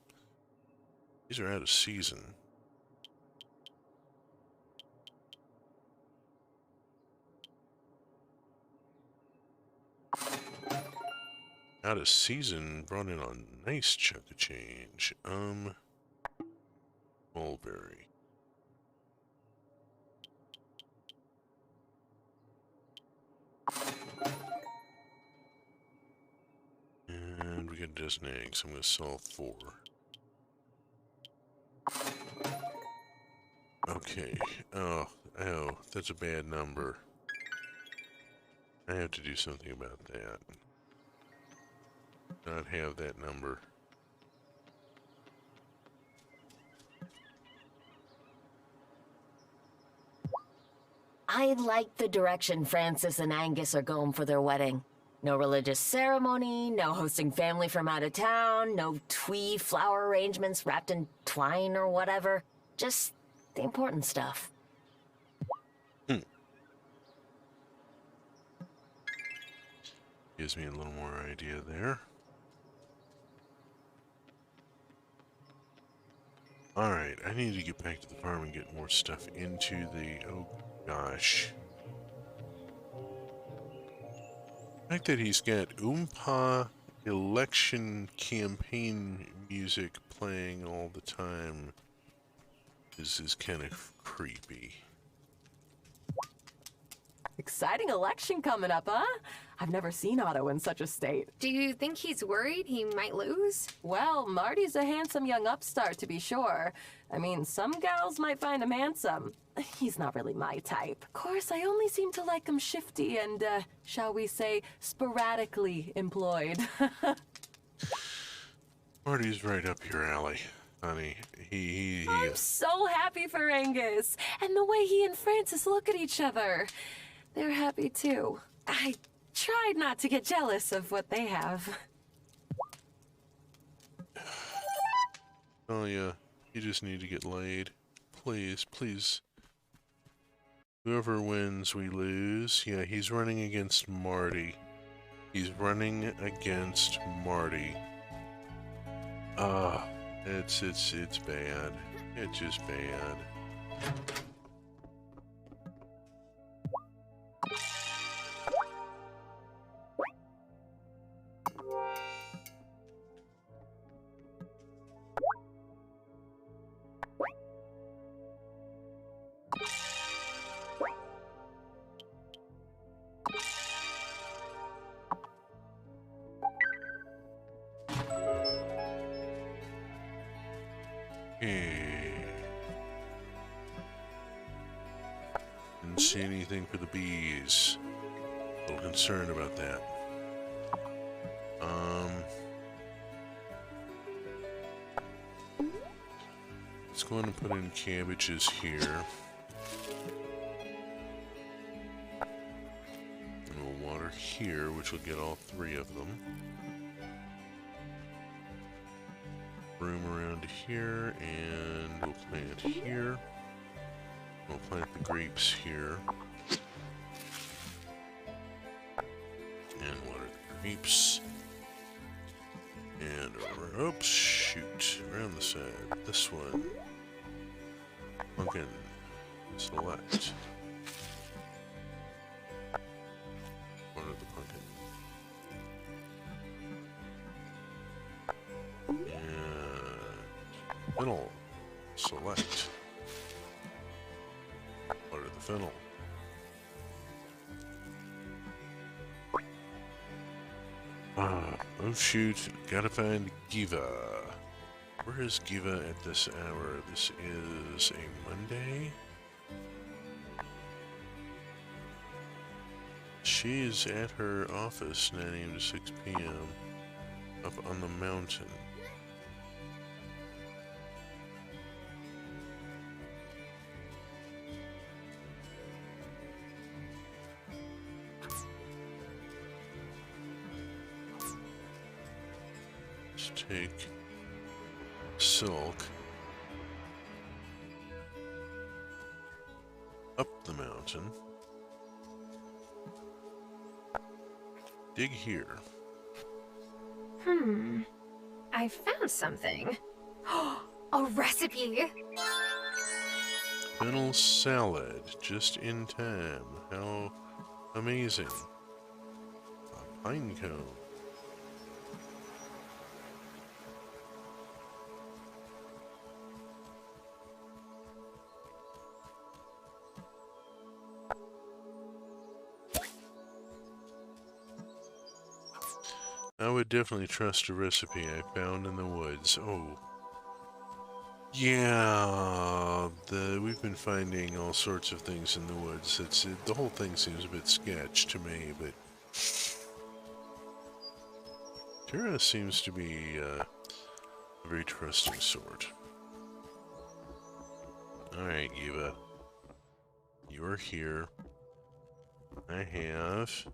These are out of season. Out of season brought in a nice chunk of change. Mulberry. And we get a dozen eggs. I'm going to sell 4. Okay. Oh, that's a bad number. I have to do something about that. Not have that number. I like the direction Francis and Angus are going for their wedding. No religious ceremony, no hosting family from out of town, no twee flower arrangements wrapped in twine or whatever. Just the important stuff. Gives me a little more idea there. Alright, I need to get back to the farm and get more stuff into the... Oh, gosh. The fact that he's got Oompa election campaign music playing all the time is kind of creepy. Exciting election coming up, huh? I've never seen Otto in such a state. Do you think he's worried he might lose? Well, Marty's a handsome young upstart, to be sure. I mean, some gals might find him handsome. He's not really my type. Of course, I only seem to like him shifty and, shall we say, sporadically employed. Marty's right up your alley, honey. I'm so happy for Angus. And the way he and Francis look at each other. They're happy, too. I tried not to get jealous of what they have. Oh yeah, you just need to get laid. Please, please. Whoever wins, we lose. Yeah, he's running against Marty. He's running against Marty. It's bad. It's just bad. Didn't see anything for the bees. A little concerned about that. Let's go ahead and put in cabbages here. And we'll water here, which will get all 3 of them. Room around here, and we'll plant here. We'll plant the grapes here. And water the grapes. And over, oops, shoot, around the side. This one. Pumpkin. Select. Water the pumpkin. And fennel. Select. Water the fennel. Oh shoot, gotta find Giva. Where is Giva at this hour? This is a Monday? She is at her office 9 a.m. to 6 p.m. up on the mountain. Take silk up the mountain, dig here. I found something. A recipe! Fennel salad, just in time. How amazing. A pine cone. I would definitely trust a recipe I found in the woods. Oh. Yeah, we've been finding all sorts of things in the woods. The whole thing seems a bit sketch to me, but Tara seems to be a very trusting sort. Alright, Eva. You're here. I have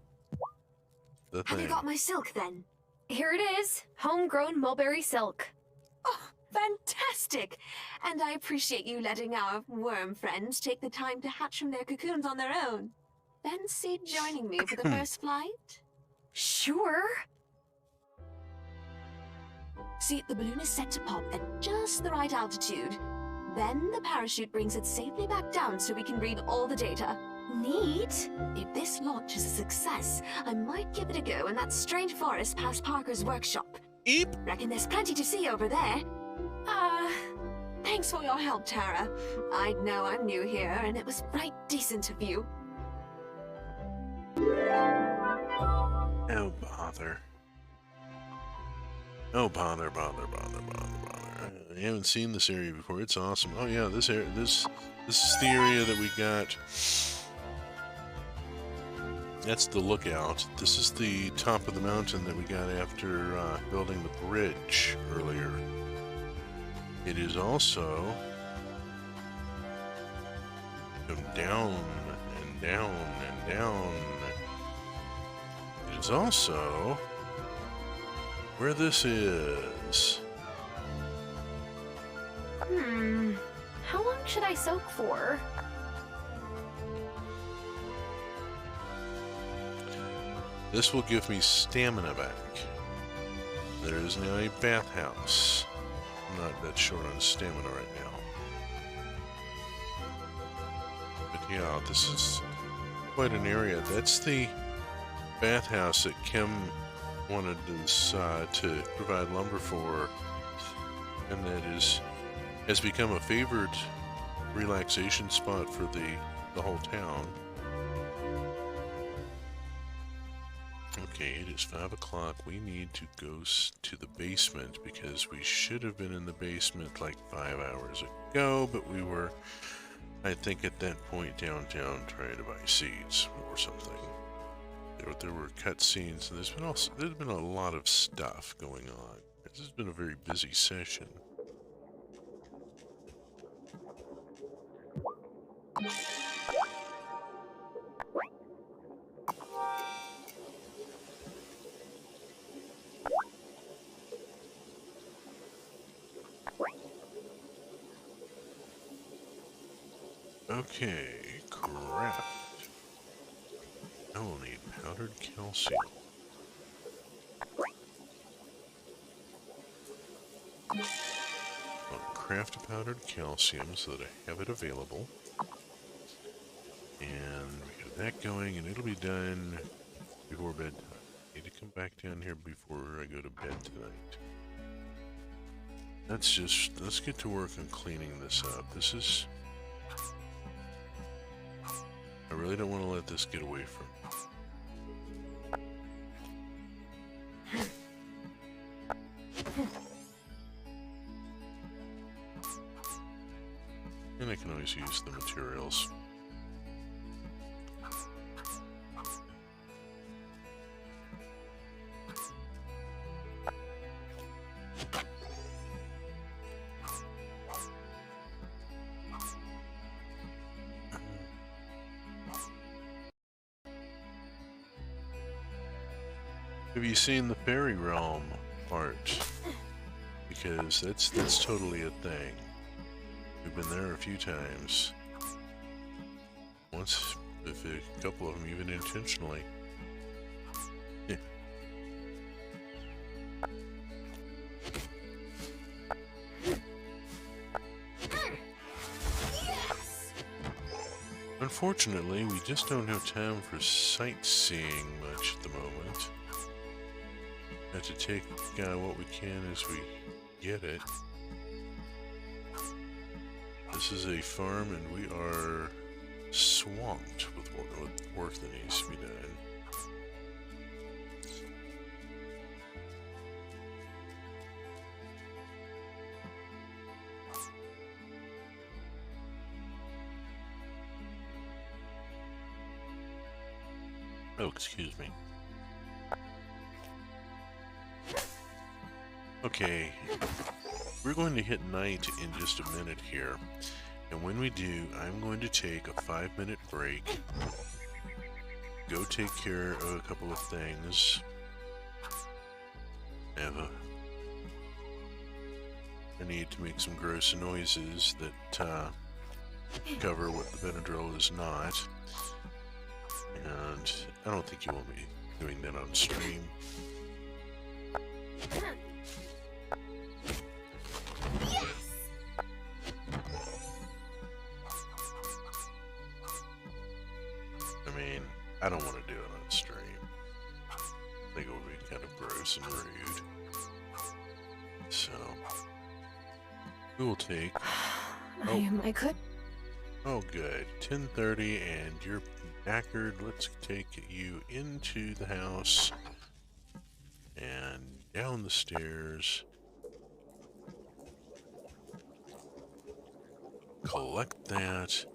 the thing. Have you got my silk then? Here it is, homegrown mulberry silk. Oh, fantastic! And I appreciate you letting our worm friends take the time to hatch from their cocoons on their own. Fancy joining me for the first flight? Sure. See, the balloon is set to pop at just the right altitude. Then the parachute brings it safely back down so we can read all the data. Neat. If this launch is a success, I might give it a go in that strange forest past Parker's workshop. Eep. Reckon there's plenty to see over there. Thanks for your help, Tara. I know I'm new here, and it was right decent of you. Oh, bother. Oh, bother. I haven't seen this area before. It's awesome. Oh yeah, this area, this is the area that we got. That's the lookout. This is the top of the mountain that we got after building the bridge earlier. It is also come down and down and down. It is also where this is. How long should I soak for? This will give me stamina back. There is now a bathhouse. I'm not that short on stamina right now. But yeah, this is quite an area. That's the bathhouse that Kim wanted us to provide lumber for, and that has become a favored relaxation spot for the whole town. Okay, it is 5 o'clock. We need to go to the basement because we should have been in the basement like 5 hours ago, but we were, I think, at that point downtown trying to buy seeds or something. There were cutscenes, and there's been a lot of stuff going on. This has been a very busy session. Okay, craft. I will need powdered calcium. I'll craft a powdered calcium so that I have it available. And we get that going, and it'll be done before bedtime. I need to come back down here before I go to bed tonight. Let's get to work on cleaning this up. I really don't want to let this get away from me. And I can always use the materials. Have you seen the fairy realm art? Because that's totally a thing. We've been there a few times. Once, if a couple of them even intentionally. Yeah. Unfortunately, we just don't have time for sightseeing much at the moment. Have to take what we can as we get it. This is a farm, and we are swamped with work that needs to be done. Oh, excuse me. Okay, we're going to hit night in just a minute here, and when we do, I'm going to take a 5-minute break, go take care of a couple of things. I need to make some gross noises that cover what the Benadryl is not, and I don't think you want me doing that on stream. I mean, I don't want to do it on stream. I think it would be kind of gross and rude. So, we will take... I could... Oh, good. 10:30, and you're knackered. Let's take you into the house and down the stairs. Collect that.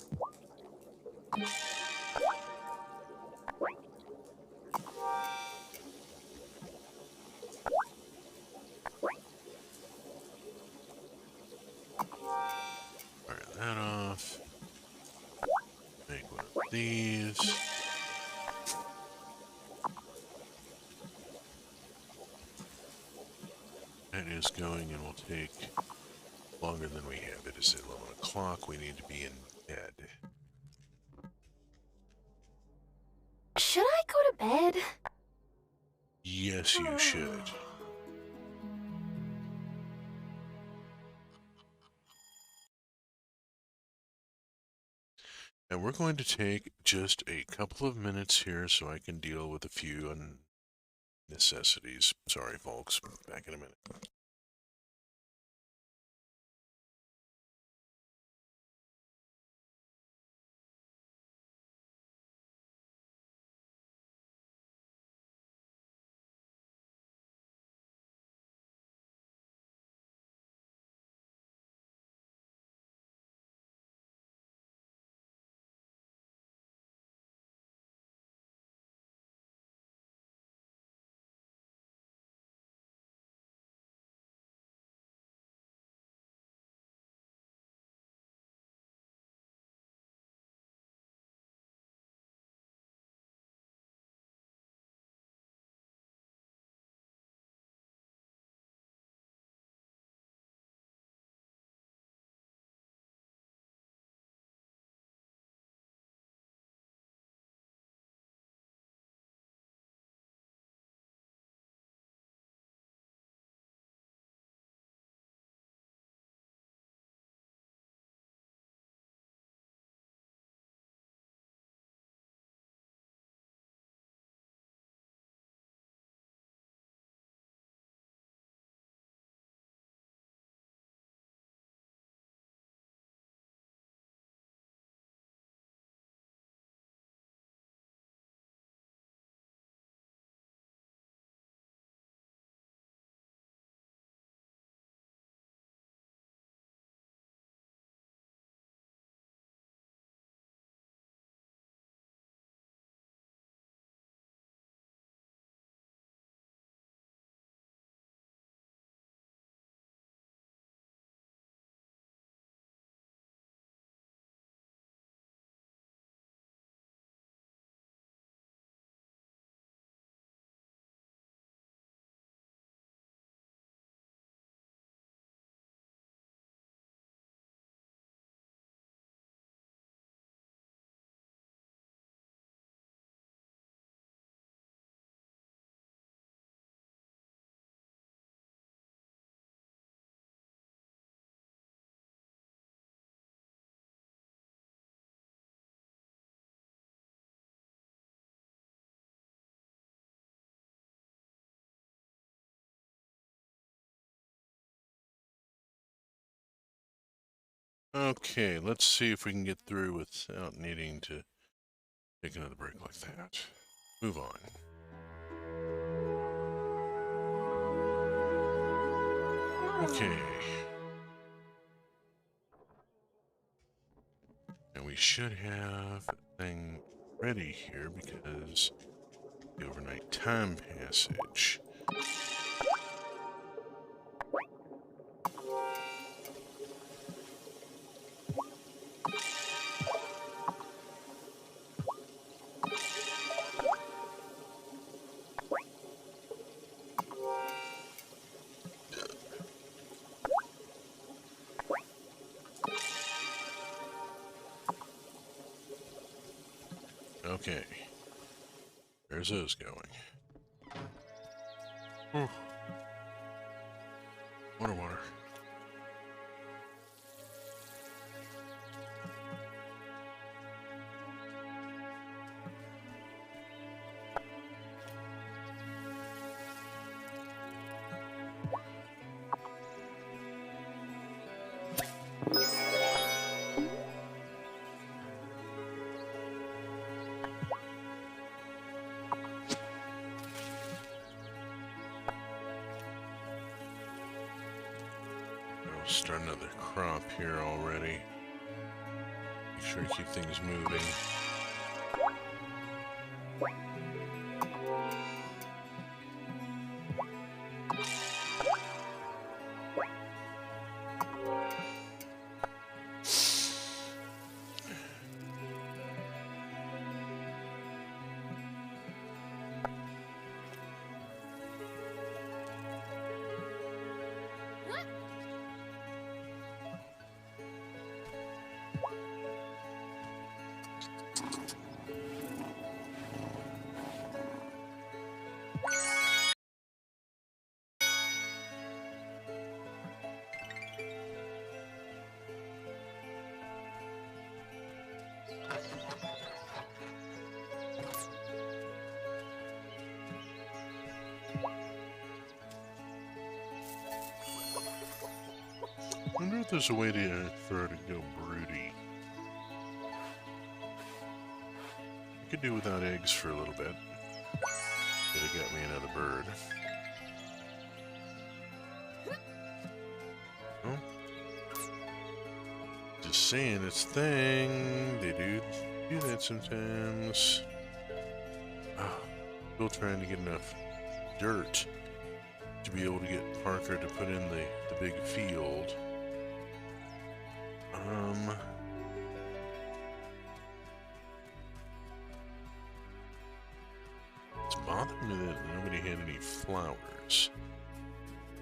Fire that off. Make one of these. That is going, and will take longer than we have. It is 11 o'clock. We need to be in bed. Should I go to bed? Yes, you should. And we're going to take just a couple of minutes here so I can deal with a few necessities. Sorry, folks. Back in a minute. Okay, let's see if we can get through without needing to take another break like that. Move on. Okay. And we should have a thing ready here because the overnight time passage. Okay. There's those going. Whew. Water. Start another crop here already. Make sure to keep things moving. I wonder if there's a way for her to go broody. I could do without eggs for a little bit. Could have got me another bird. Oh. Just saying its thing. They do that sometimes. Oh, still trying to get enough dirt to be able to get Parker to put in the big field. It's bothering me that nobody had any flowers.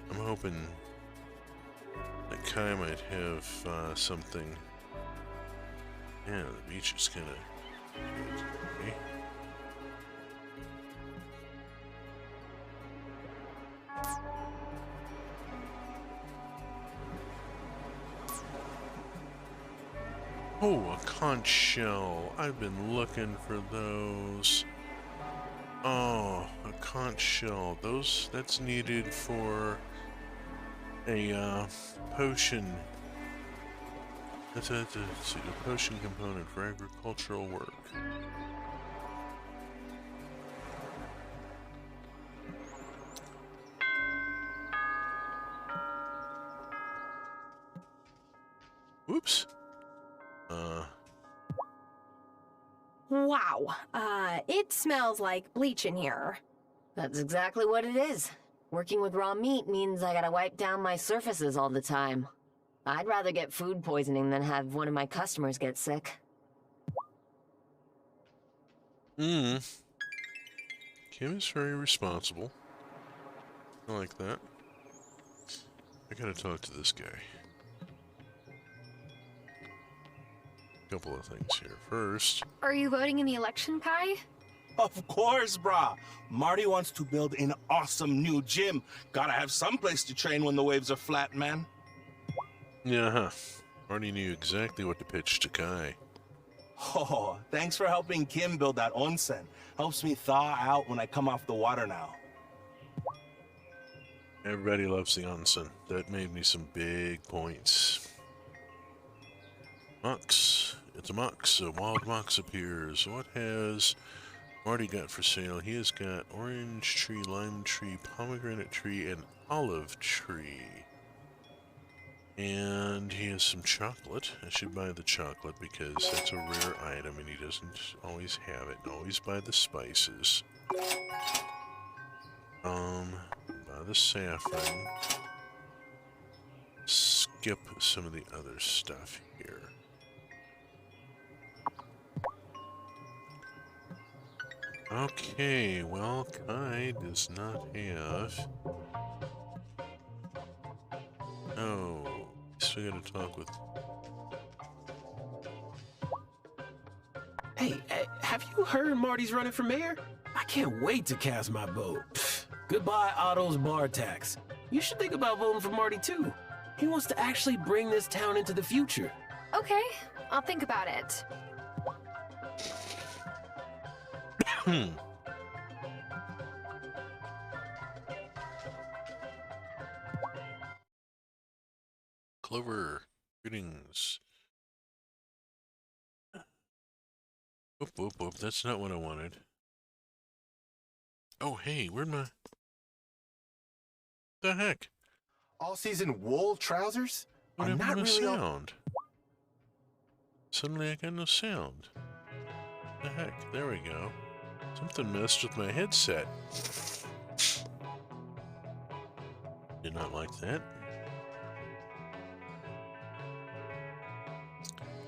I'm hoping that Kai might have something. Yeah, the beach is kind of good. Okay. Oh, a conch shell. I've been looking for those. Oh, a conch shell. That's needed for a potion. That's a potion component for agricultural work. Whoops. Wow. It smells like bleach in here. That's exactly what it is. Working with raw meat means I gotta wipe down my surfaces all the time. I'd rather get food poisoning than have one of my customers get sick. Kim is very responsible. I like that. I gotta talk to this guy. Couple of things here. First, Are you voting in the election, Kai? Of course, brah. Marty wants to build an awesome new gym. Gotta have some place to train when the waves are flat, man. yeah, Marty knew exactly what to pitch to Kai. Oh, thanks for helping Kim build that onsen. Helps me thaw out when I come off the water now. Everybody loves the onsen. That made me some big points. Mox. It's a mox. A wild mox appears. What has Marty got for sale? He has got orange tree, lime tree, pomegranate tree, and olive tree. And he has some chocolate. I should buy the chocolate because that's a rare item and he doesn't always have it. Always buy the spices. Buy the saffron. Skip some of the other stuff here. Okay, well, Kai does not have... Oh, still gotta talk with... Hey, have you heard Marty's running for mayor? I can't wait to cast my vote. Pfft, goodbye Otto's bar tax. You should think about voting for Marty too. He wants to actually bring this town into the future. Okay, I'll think about it. Clover, greetings. Whoop, whoop, whoop. That's not what I wanted. Oh, hey, where'd my... The heck? All-season wool trousers? What I'm happened not to my really sound? Suddenly I got no sound. The heck? There we go. Something messed with my headset. Did not like that.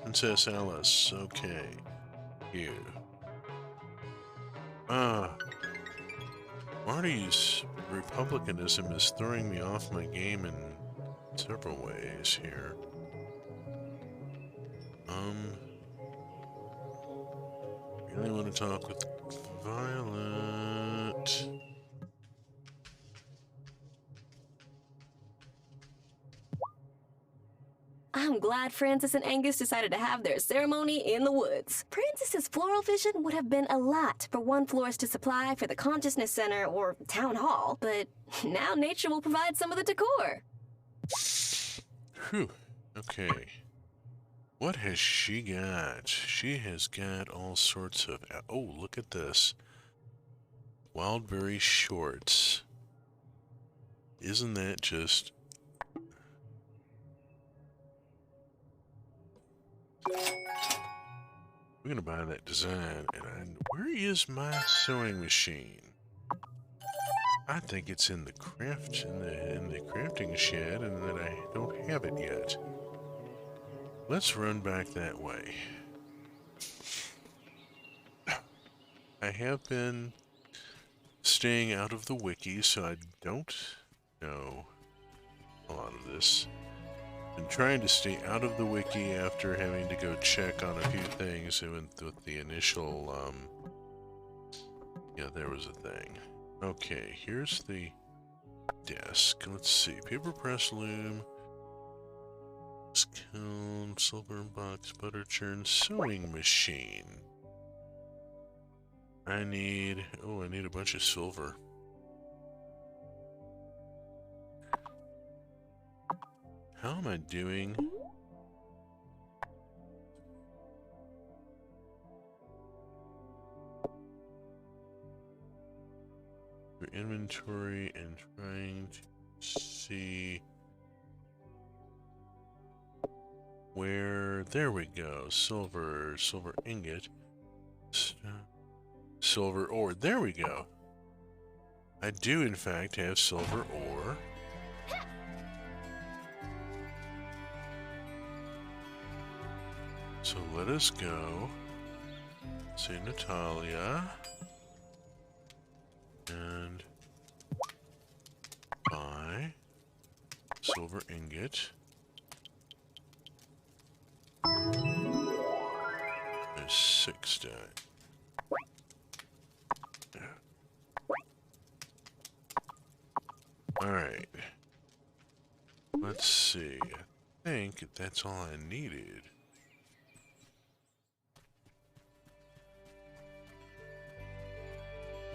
Princess Alice, okay. Here. Marty's republicanism is throwing me off my game in several ways here. Really want to talk with Violet. I'm glad Francis and Angus decided to have their ceremony in the woods. Francis's floral vision would have been a lot for one florist to supply for the Consciousness Center or Town Hall, but now nature will provide some of the decor. Whew. Okay. What has she got? She has got all sorts of... Oh, look at this. Wildberry shorts. Isn't that just... I'm gonna buy that design, and where is my sewing machine? I think it's in the crafting shed, and that I don't have it yet. Let's run back that way. I have been staying out of the wiki, so I don't know a lot of this. Been trying to stay out of the wiki after having to go check on a few things with the initial, yeah, there was a thing. Okay, here's the desk. Let's see. Paper press loom, cone, silver box, butter churn, sewing machine. I need a bunch of silver. How am I doing? Your inventory and trying to see where, there we go, silver ingot, silver ore, there we go. I do in fact have silver ore. So let us go, say Natalia, and buy silver ingot. There's 6 done. Alright. Let's see. I think that's all I needed.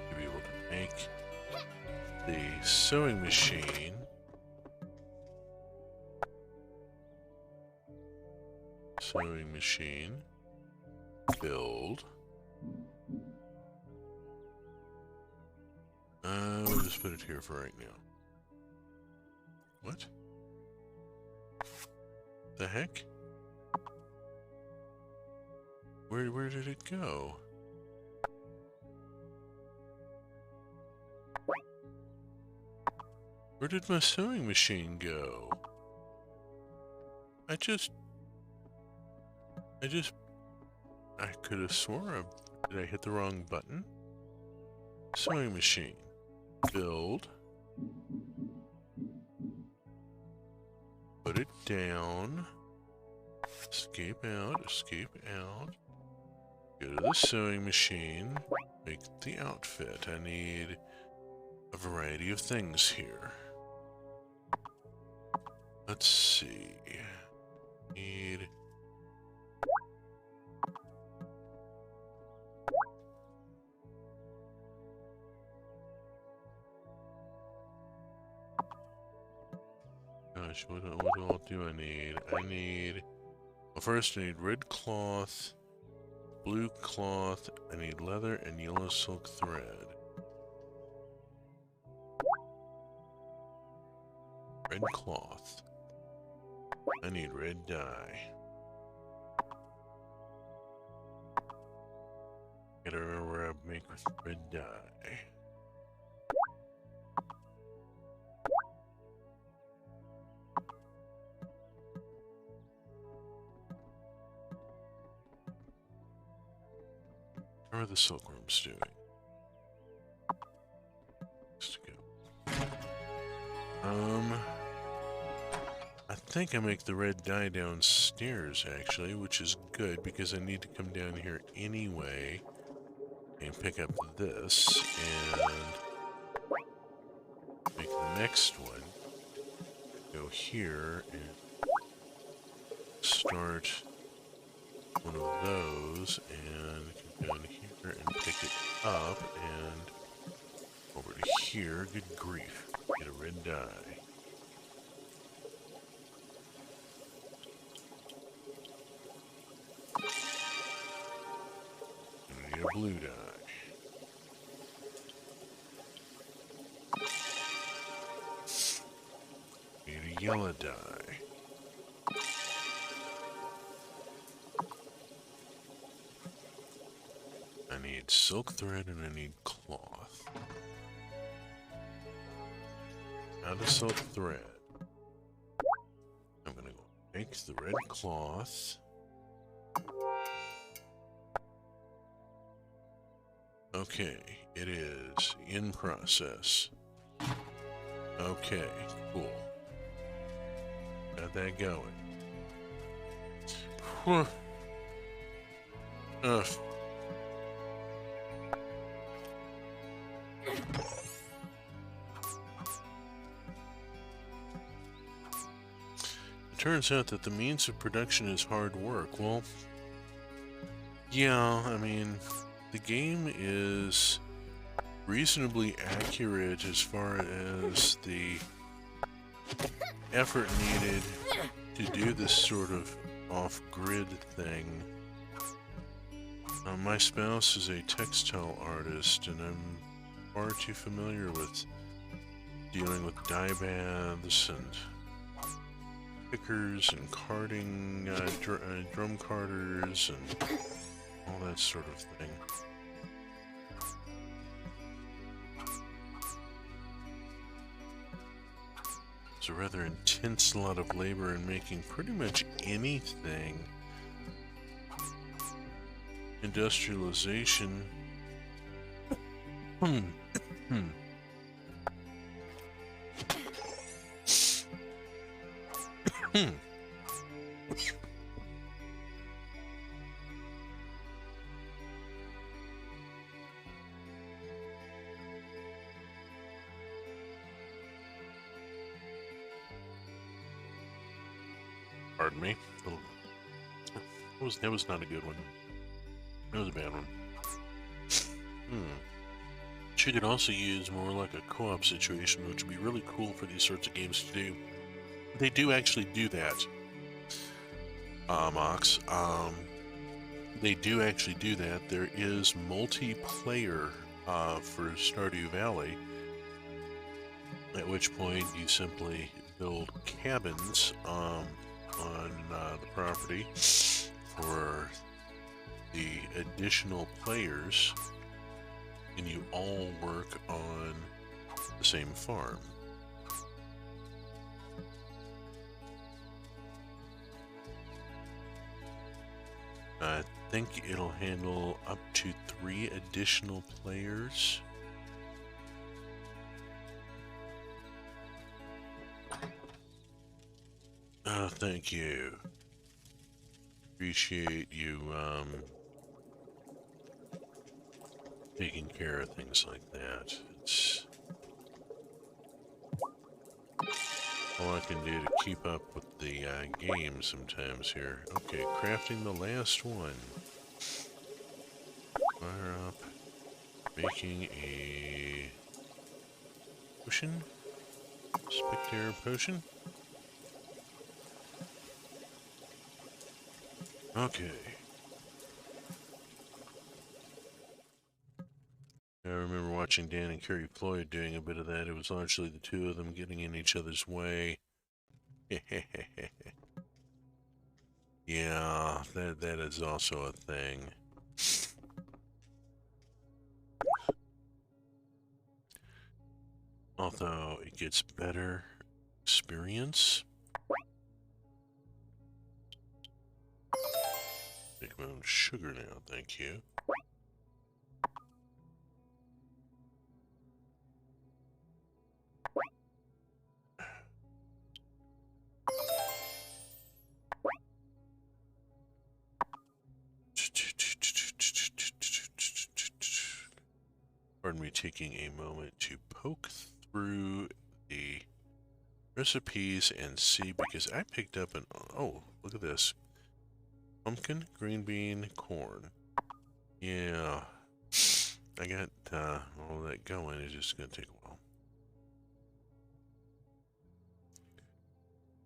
To be able to make the sewing machine. Sewing machine. Build. We'll just put it here for right now. What? The heck? Where did it go? Where did my sewing machine go? I could have sworn did I hit the wrong button? Sewing machine. Build. Put it down. Escape out, escape out. Go to the sewing machine. Make the outfit. I need a variety of things here. Let's see. Need... Gosh, what all do I need? I need... Well, first I need red cloth, blue cloth, I need leather and yellow silk thread. Red cloth. I need red dye. Gotta remember where I make with red dye. How are the silkworms doing? Just to go. I think I make the red dye downstairs actually, which is good because I need to come down here anyway and pick up this and make the next one. Go here and start one of those and come down here and pick it up and over to here. Good grief. Get a red dye. blue dye. Need a yellow dye. I need silk thread and I need cloth. Out of silk thread. I'm gonna go make the red cloth. Okay, it is in process. Okay, cool. Got that going. Whew. Ugh. It turns out that the means of production is hard work. Well, yeah, I mean, the game is reasonably accurate as far as the effort needed to do this sort of off-grid thing. My spouse is a textile artist, and I'm far too familiar with dealing with dye baths and pickers and carding, drum carders and all that sort of thing. It's a rather intense lot of labor in making pretty much anything. Industrialization. Pardon me. That was not a good one. That was a bad one. She could also use more like a co-op situation, which would be really cool for these sorts of games to do. They do actually do that, Mox. They do actually do that. There is multiplayer for Stardew Valley, at which point you simply build cabins on the property for the additional players, and you all work on the same farm. I think it'll handle up to 3 additional players. Oh, thank you. Appreciate you, taking care of things like that. It's all I can do to keep up with the game sometimes here. Okay, crafting the last one. Fire up. Making a potion. Spectator potion. Okay. I remember watching Dan and Carrie Floyd doing a bit of that. It was largely the two of them getting in each other's way. Yeah, that is also a thing. Although it gets better experience. Take my own sugar now, thank you. Pardon me taking a moment to poke through the recipes and see, because I picked up an, oh, look at this. Pumpkin, green bean, corn. Yeah, I got all that going. It's just gonna take a while.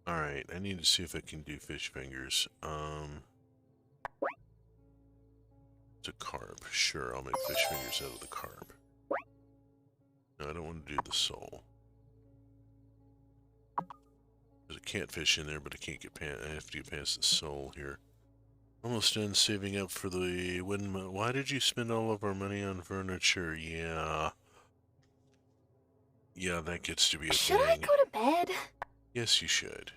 Alright, I need to see if I can do fish fingers. It's a carp. Sure, I'll make fish fingers out of the carp. No, I don't want to do the sole. There's a catfish in there, but I can't get past. I have to get past the sole here. Almost done saving up for the windmill. Why did you spend all of our money on furniture? Yeah. Yeah, that gets to be a Should thing. I go to bed? Yes, you should.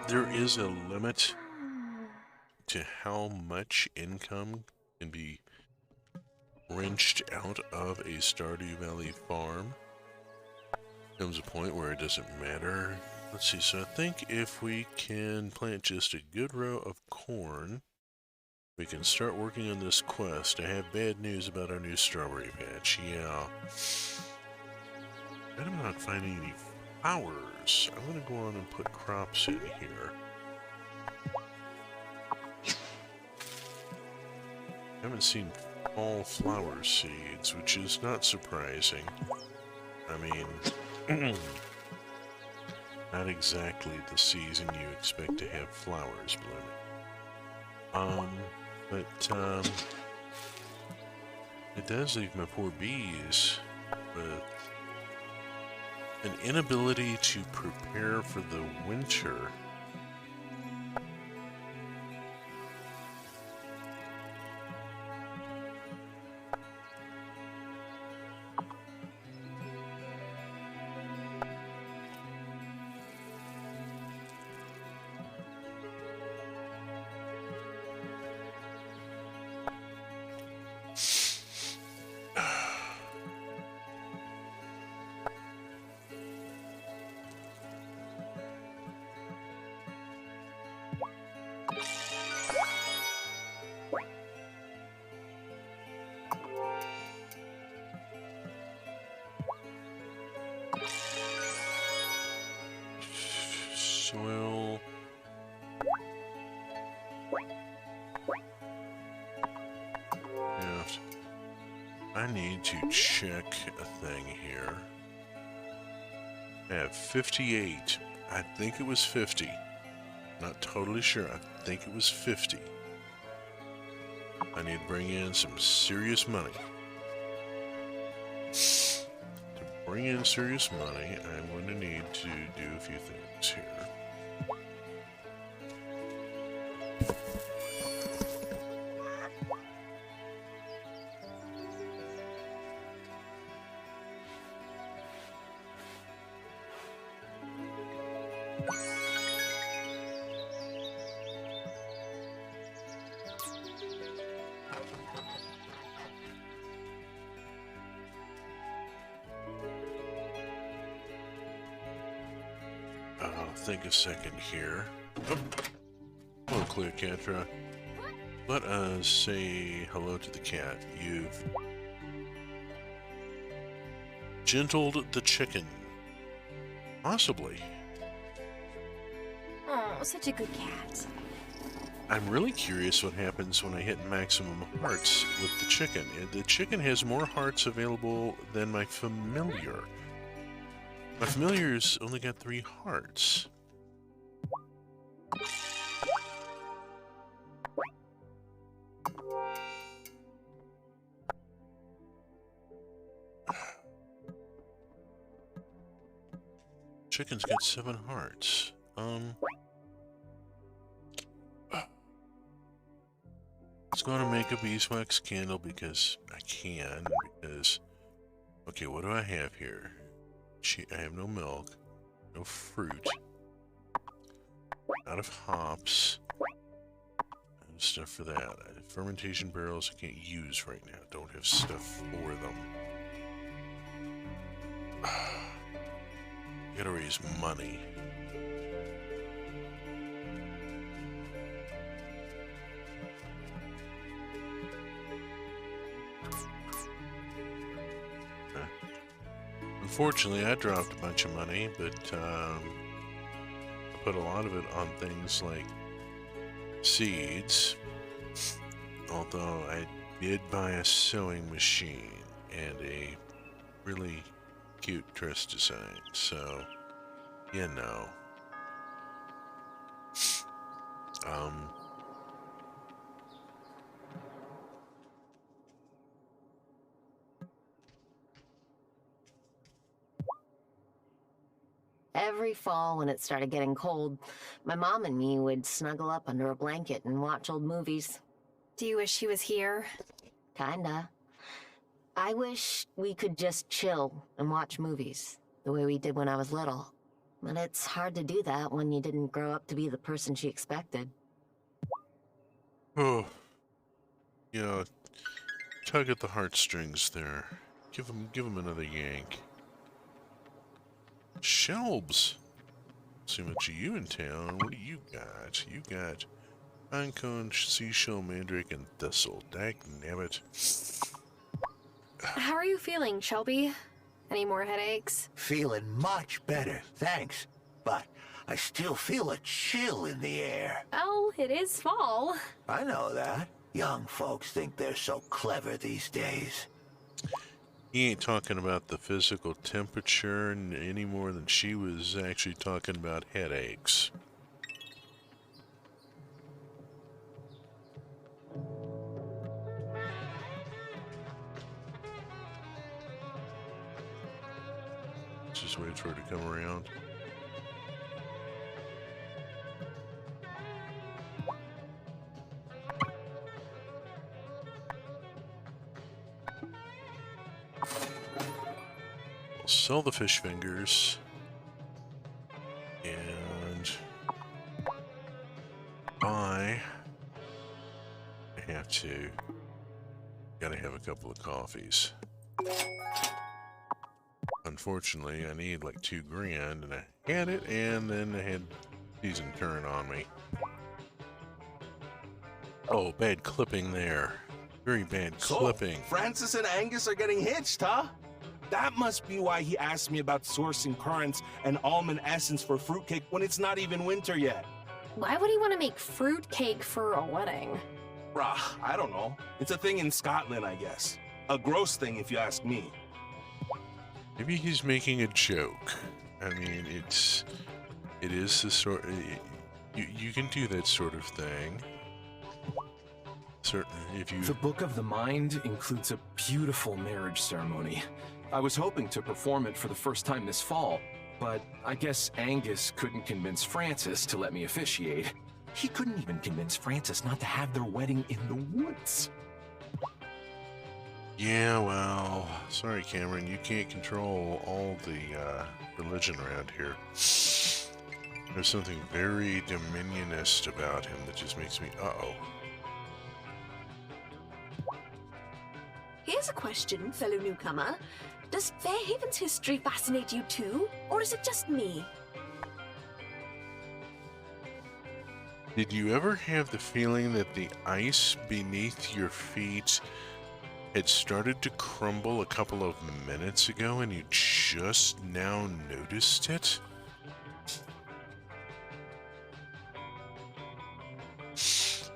There is a limit to how much income can be wrenched out of a Stardew Valley farm. Comes a point where it doesn't matter. Let's see, so I think if we can plant just a good row of corn, we can start working on this quest. I have bad news about our new strawberry patch. Yeah. And I'm not finding any flowers. I'm gonna go on and put crops in here. I haven't seen fall flower seeds, which is not surprising. I mean, not exactly the season you expect to have flowers blooming. But it does leave my poor bees with an inability to prepare for the winter. Soil. Yeah. I need to check a thing here. I have 58. I think it was 50. Not totally sure. I think it was 50. I need to bring in some serious money. To bring in serious money, I'm going to need to do a few things here. Think a second here. Oh. Hello, Cleopatra. Let us say hello to the cat. You've gentled the chicken. Possibly. Oh, such a good cat. I'm really curious what happens when I hit maximum hearts with the chicken. The chicken has more hearts available than my familiar. My familiar's only got 3 hearts. Chicken's got 7 hearts. Let's go to make a beeswax candle because I can. Because, okay, what do I have here? I have no milk, no fruit, out of hops, and stuff for that. Fermentation barrels I can't use right now. Don't have stuff for them. Gotta raise money. Unfortunately, I dropped a bunch of money, but I put a lot of it on things like seeds. Although I did buy a sewing machine and a really cute dress design, so, you know. Every fall when it started getting cold, my mom and me would snuggle up under a blanket and watch old movies. Do you wish he was here? Kinda. I wish we could just chill and watch movies, the way we did when I was little. But it's hard to do that when you didn't grow up to be the person she expected. Oh. Yeah, tug at the heartstrings there. Give him another yank. Shelbs. See much of you in town. What do you got? You got pinecone, seashell, mandrake, and thistle. Dagnabbit. How are you feeling, Shelby? Any more headaches? Feeling much better, thanks. But I still feel a chill in the air. Oh, it is fall. I know that. Young folks think they're so clever these days. He ain't talking about the physical temperature any more than she was actually talking about headaches. Just wait for her to come around. We'll sell the fish fingers. And buy. I have to. Gotta have a couple of coffees. Unfortunately, I need like $2 grand, and I had it, and then I had season turn on me. Oh, bad clipping there. Very bad clipping. Francis and Angus are getting hitched, huh? That must be why he asked me about sourcing currants and almond essence for fruitcake when it's not even winter yet. Why would he want to make fruit cake for a wedding? Bruh, I don't know. It's a thing in Scotland, I guess. A gross thing if you ask me. Maybe he's making a joke. I mean, it is the sort. You can do that sort of thing. Certainly, if you. The Book of the Mind includes a beautiful marriage ceremony. I was hoping to perform it for the first time this fall, but I guess Angus couldn't convince Francis to let me officiate. He couldn't even convince Francis not to have their wedding in the woods. Yeah, well, sorry, Cameron, you can't control all the religion around here. There's something very dominionist about him that just makes me, uh-oh. Here's a question, fellow newcomer. Does Fairhaven's history fascinate you too, or is it just me? Did you ever have the feeling that the ice beneath your feet had started to crumble a couple of minutes ago and you just now noticed it?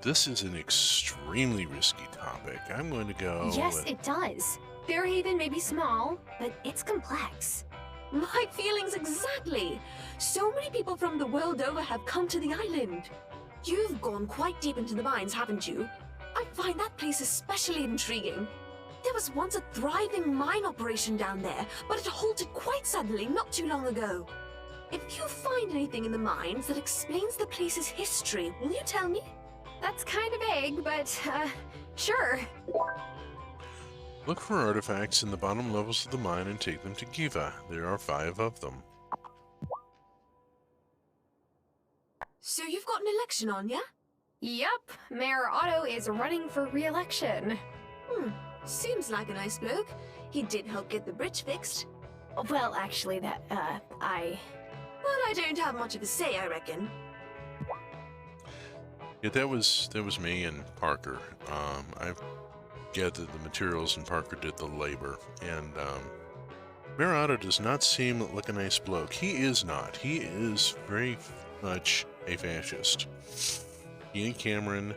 This is an extremely risky topic. I'm going to go... Yes, it does. Fairhaven may be small, but it's complex. My feelings exactly. So many people from the world over have come to the island. You've gone quite deep into the mines, haven't you? I find that place especially intriguing. There was once a thriving mine operation down there, but it halted quite suddenly not too long ago. If you find anything in the mines that explains the place's history, will you tell me? That's kind of vague, but, sure. Look for artifacts in the bottom levels of the mine and take them to Giva. There are 5 of them. So you've got an election on, yeah? Yup, Mayor Otto is running for re-election. Seems like a nice bloke. He did help get the bridge fixed. Well, actually, But I don't have much of a say, I reckon. Yeah, that was me and Parker. I gathered the materials and Parker did the labor. And Mayor Otto does not seem like a nice bloke. He is not. He is very much a fascist. He and Cameron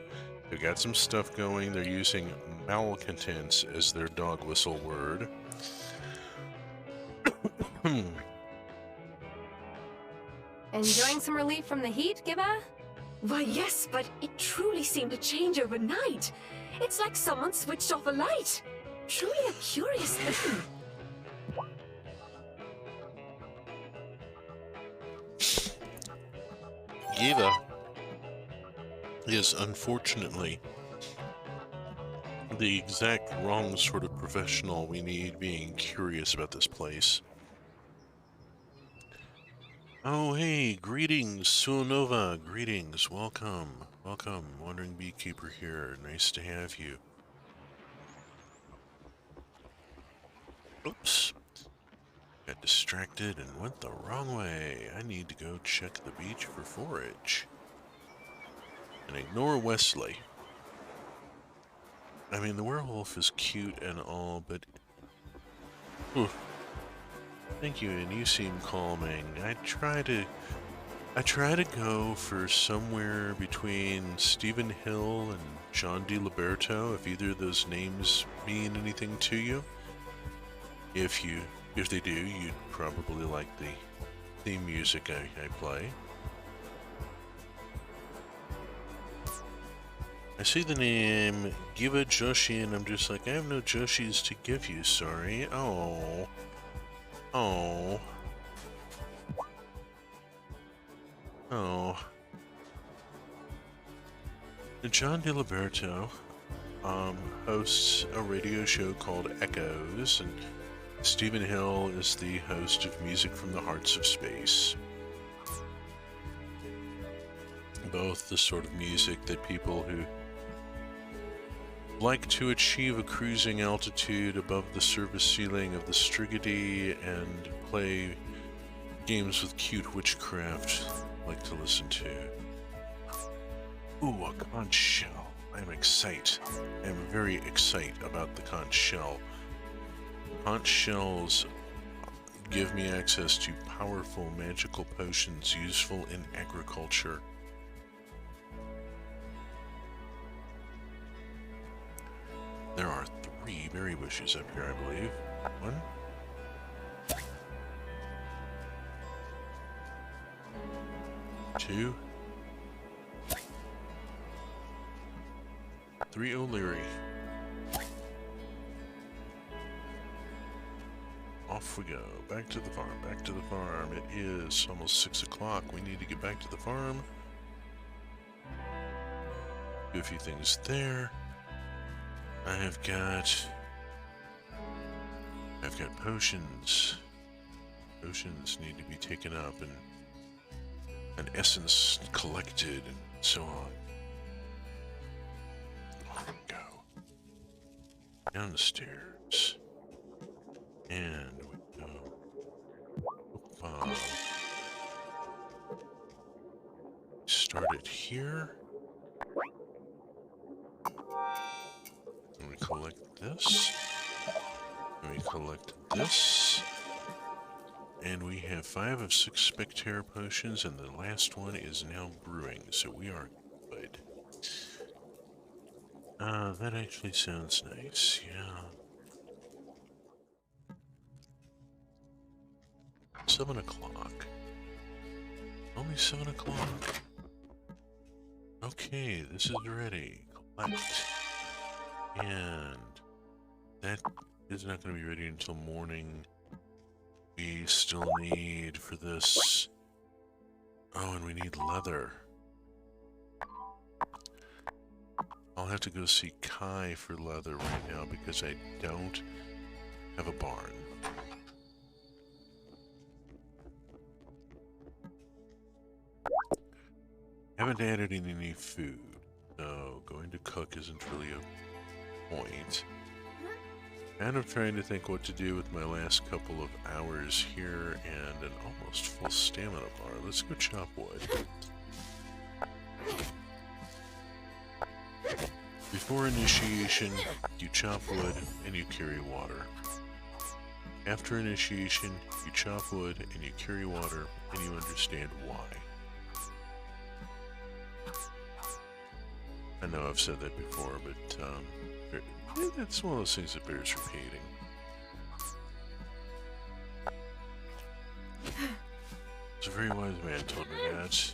have got some stuff going. They're using malcontents as their dog whistle word. Enjoying some relief from the heat, Gibba? Why, yes, but it truly seemed to change overnight. It's like someone switched off a light. Truly a curious thing. Eva is unfortunately the exact wrong sort of professional we need being curious about this place. Oh, hey, greetings, Suonova, greetings, welcome, welcome, Wandering Beekeeper here, nice to have you. Oops, got distracted and went the wrong way. I need to go check the beach for forage. And ignore Wesley. I mean, the werewolf is cute and all, but... Ooh. Thank you, and you seem calming. I try to go for somewhere between Stephen Hill and John DiLiberto, if either of those names mean anything to you. If they do, you'd probably like the theme music I play. I see the name Giva Joshi, and I'm just like, I have no Joshis to give you, sorry. Oh. Oh. Oh. John DiLiberto hosts a radio show called Echoes, and Stephen Hill is the host of Music from the Hearts of Space. Both the sort of music that people who like to achieve a cruising altitude above the surface ceiling of the Strigety and play games with cute witchcraft like to listen to. Ooh, a conch shell. I'm excited. I'm very excited about the conch shell. Conch shells give me access to powerful magical potions useful in agriculture. There are 3 berry bushes up here, I believe. 1. 2. 3 O'Leary. Off we go. Back to the farm. Back to the farm. It is almost 6 o'clock. We need to get back to the farm. Do a few things there. I've got potions. Potions need to be taken up and an essence collected and so on. On we go. Down the stairs. And we go. Start it here. And we collect this. And we collect this. And we have 5 of 6 Spectere potions, and the last one is now brewing, so we are good. That actually sounds nice, yeah. 7 o'clock. Only 7 o'clock. Okay, this is ready. Collect. And that is not going to be ready until morning. We still need for this. Oh, and we need leather. I'll have to go see Kai for leather right now because I don't have a barn. Haven't added in any food, so going to cook isn't really a point. And I'm trying to think what to do with my last couple of hours here and an almost full stamina bar. Let's go chop wood. Before initiation, you chop wood and you carry water. After initiation, you chop wood and you carry water and you understand why. I know I've said that before, but it's one of those things that bears repeating. It's a very wise man told me that.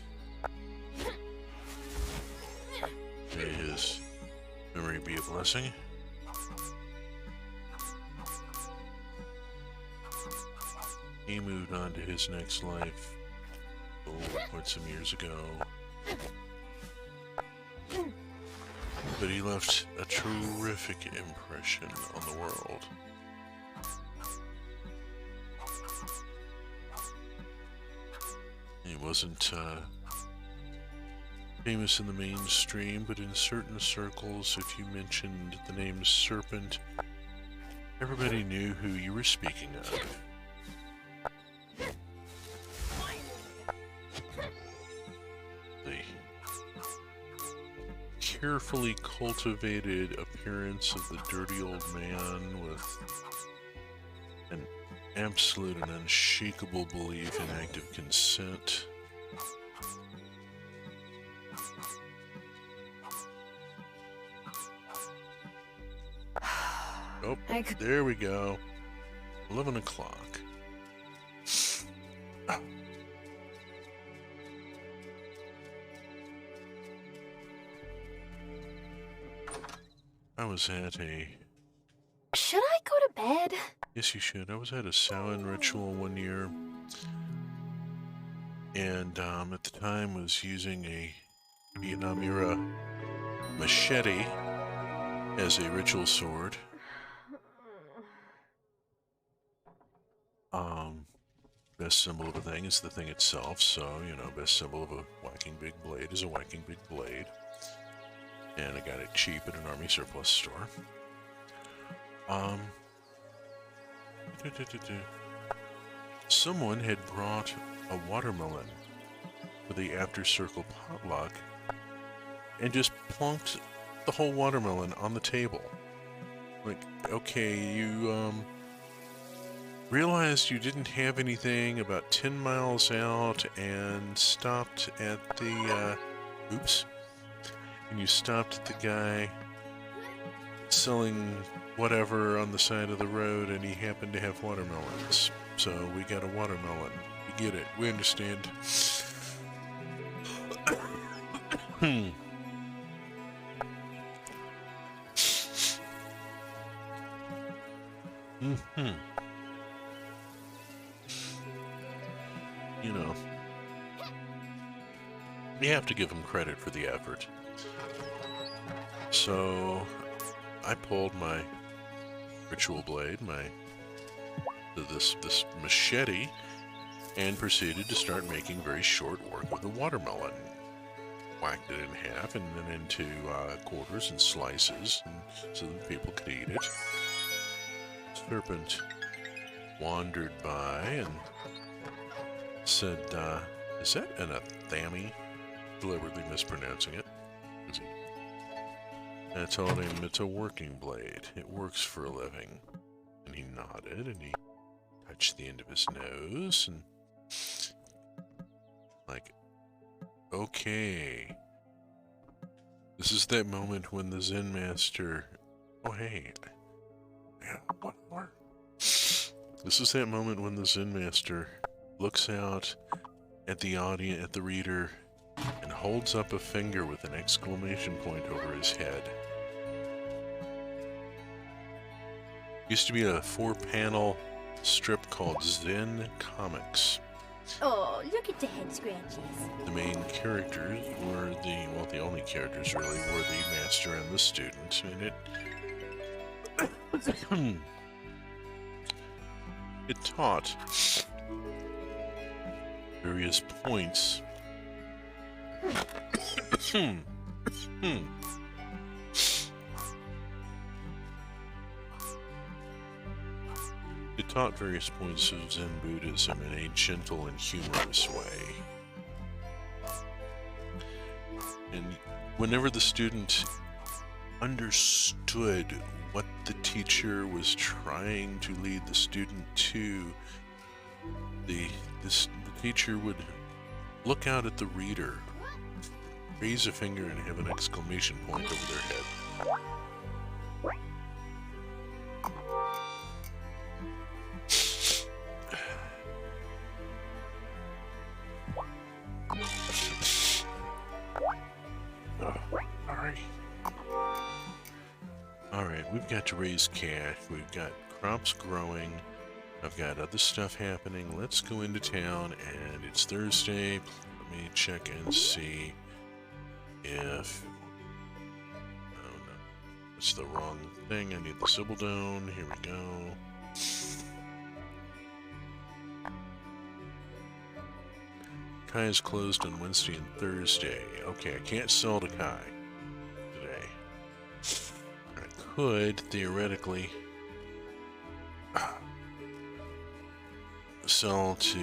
May his memory be a blessing. He moved on to his next life, quite some years ago. But he left a terrific impression on the world. He wasn't famous in the mainstream, but in certain circles, if you mentioned the name Serpent, everybody knew who you were speaking of. The carefully cultivated appearance of the dirty old man with an absolute and unshakable belief in active consent. Oh, there we go. 11 o'clock. I was at a... Should I go to bed? Yes, you should. I was at a Samhain ritual one year, and at the time was using a Vietnam era machete as a ritual sword. Best symbol of a thing is the thing itself, so, you know, best symbol of a whacking big blade is a whacking big blade. And I got it cheap at an army surplus store. Someone had brought a watermelon for the after circle potluck and just plonked the whole watermelon on the table. Like, okay, you realized you didn't have anything about 10 miles out and stopped at the oops. And you stopped at the guy selling whatever on the side of the road, and he happened to have watermelons. So we got a watermelon. We get it. We understand. You know, you have to give him credit for the effort. So I pulled my ritual blade, this machete, and proceeded to start making very short work of the watermelon. Whacked it in half and then into quarters and slices, so that people could eat it. Serpent wandered by and said, "Is that an athami?" Deliberately mispronouncing it. I told him it's a working blade. It works for a living. And he nodded and he touched the end of his nose and like, okay. This is that moment when the Zen master, oh hey, yeah, what? This is that moment when the Zen master looks out at the audience, at the reader, and holds up a finger with an exclamation point over his head. Used to be a 4-panel strip called Zen Comics. Oh, look at the head scratches. The main characters were the only characters really were the master and the student, and it taught various points. It taught various points of Zen Buddhism in a gentle and humorous way. And whenever the student understood what the teacher was trying to lead the student to, the teacher would look out at the reader, raise a finger, and have an exclamation point over their head. Alright, we've got to raise cash. We've got crops growing. I've got other stuff happening. Let's go into town, and it's Thursday. Let me check and see if... Oh no, it's the wrong thing. I need the Sibildone. Here we go. Kai is closed on Wednesday and Thursday. Okay, I can't sell to Kai today. I could, theoretically, sell to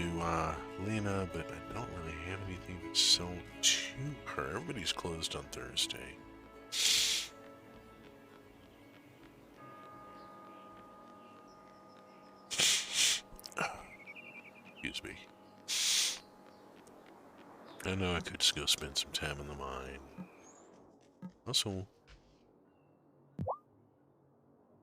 Lena, but I don't really have anything to sell to her. Everybody's closed on Thursday. Excuse me. I know I could just go spend some time in the mine. Also,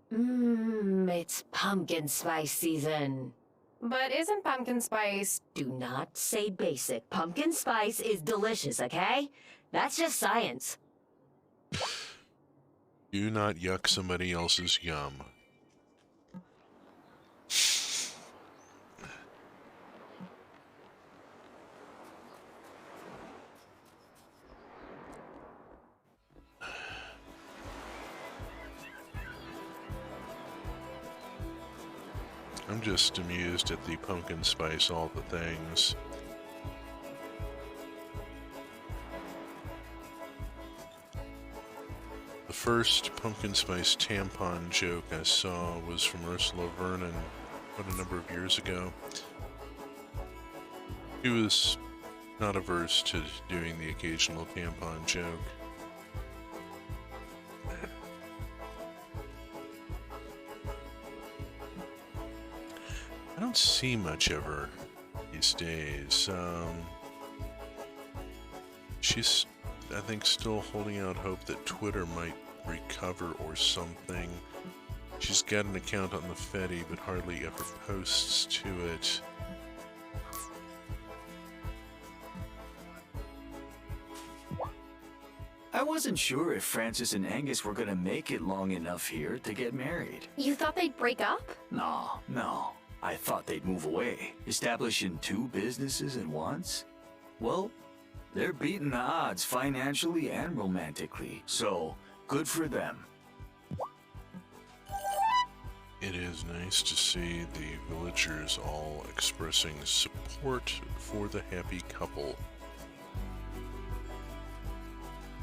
It's pumpkin spice season. But isn't pumpkin spice... Do not say basic. Pumpkin spice is delicious, okay? That's just science. do not yuck somebody else's yum. I'm just amused at the pumpkin spice all the things. The first pumpkin spice tampon joke I saw was from Ursula Vernon, a number of years ago. He was not averse to doing the occasional tampon joke. I don't see much of her these days. She's, I think, still holding out hope that Twitter might recover or something. She's got an account on the Fetty, but hardly ever posts to it. I wasn't sure if Francis and Angus were gonna make it long enough here to get married. You thought they'd break up? No. I thought they'd move away, establishing two businesses at once. Well, they're beating the odds financially and romantically, so good for them. It is nice to see the villagers all expressing support for the happy couple.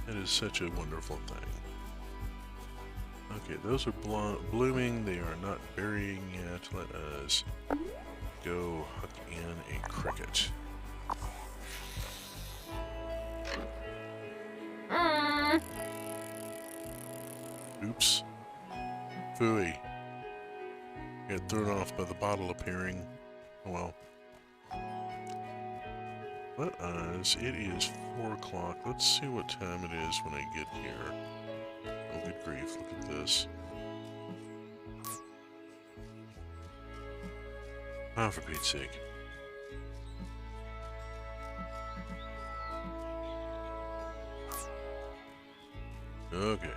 It is such a wonderful thing. Okay, those are blooming. They are not berrying yet. Let us go hook in a cricket. Oops. Phooey. Got thrown off by the bottle appearing. Oh well. Let us. It is 4 o'clock. Let's see what time it is when I get here. Oh, good grief, look at this. Ah, for Pete's sake. Okay.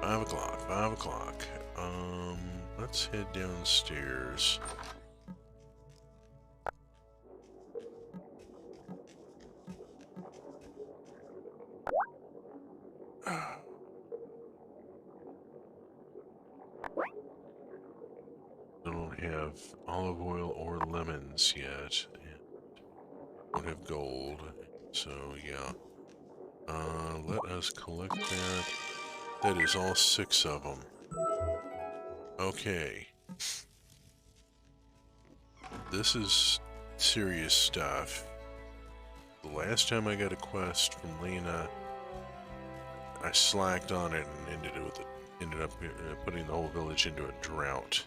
5 o'clock. Let's head downstairs. I don't have olive oil or lemons yet. Don't have gold, so yeah. Let us collect that. That is all 6 of them. Okay. This is serious stuff. The last time I got a quest from Lena, I slacked on it and ended up putting the whole village into a drought.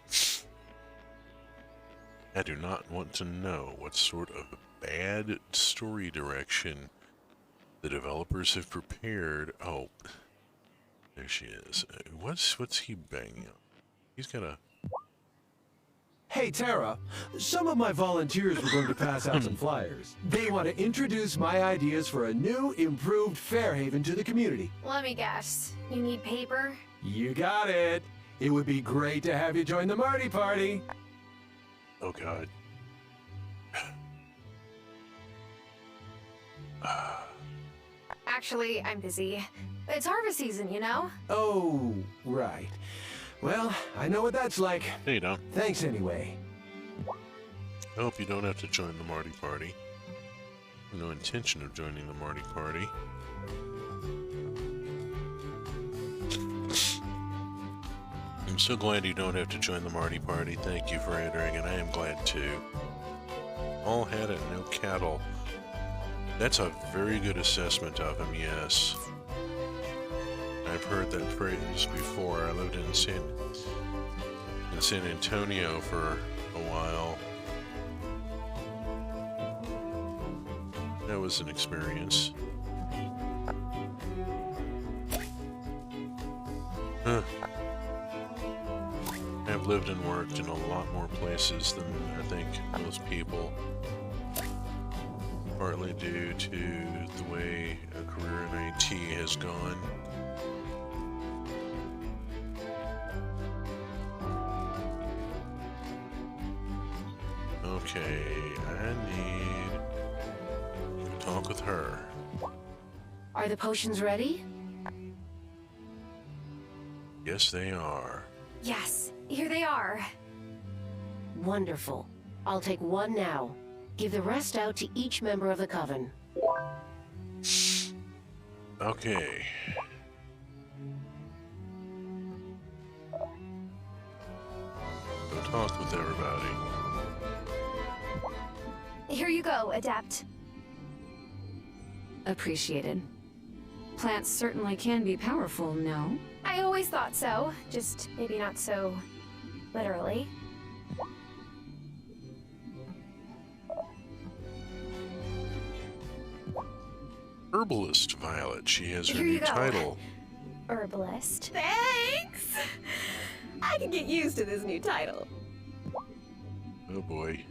I do not want to know what sort of bad story direction the developers have prepared. Oh, there she is. What's he banging on? He's got a... Hey, Tara, some of my volunteers were going to pass out some flyers. They want to introduce my ideas for a new, improved Fairhaven to the community. Let me guess. You need paper? You got it. It would be great to have you join the Marty party. Oh, God. Actually, I'm busy. It's harvest season, you know? Oh, right. Well, I know what that's like. Hey, you don't. Thanks anyway. I hope you don't have to join the Marty party. No intention of joining the Marty party. I'm so glad you don't have to join the Marty party. Thank you for entering, and I am glad too. All had it, no cattle. That's a very good assessment of him, yes. I've heard that phrase before. I lived in San Antonio for a while. That was an experience. Huh. I've lived and worked in a lot more places than I think most people. Partly due to the way a career in IT has gone. Okay, I need to talk with her. Are the potions ready? Yes, they are. Yes, here they are. Wonderful. I'll take one now. Give the rest out to each member of the coven. Okay. Go talk with everybody. Here you go, Adept. Appreciated. Plants certainly can be powerful, no? I always thought so, just maybe not so literally. Herbalist Violet. She has her Here new you go. title. Herbalist. Thanks! I can get used to this new title. Oh boy.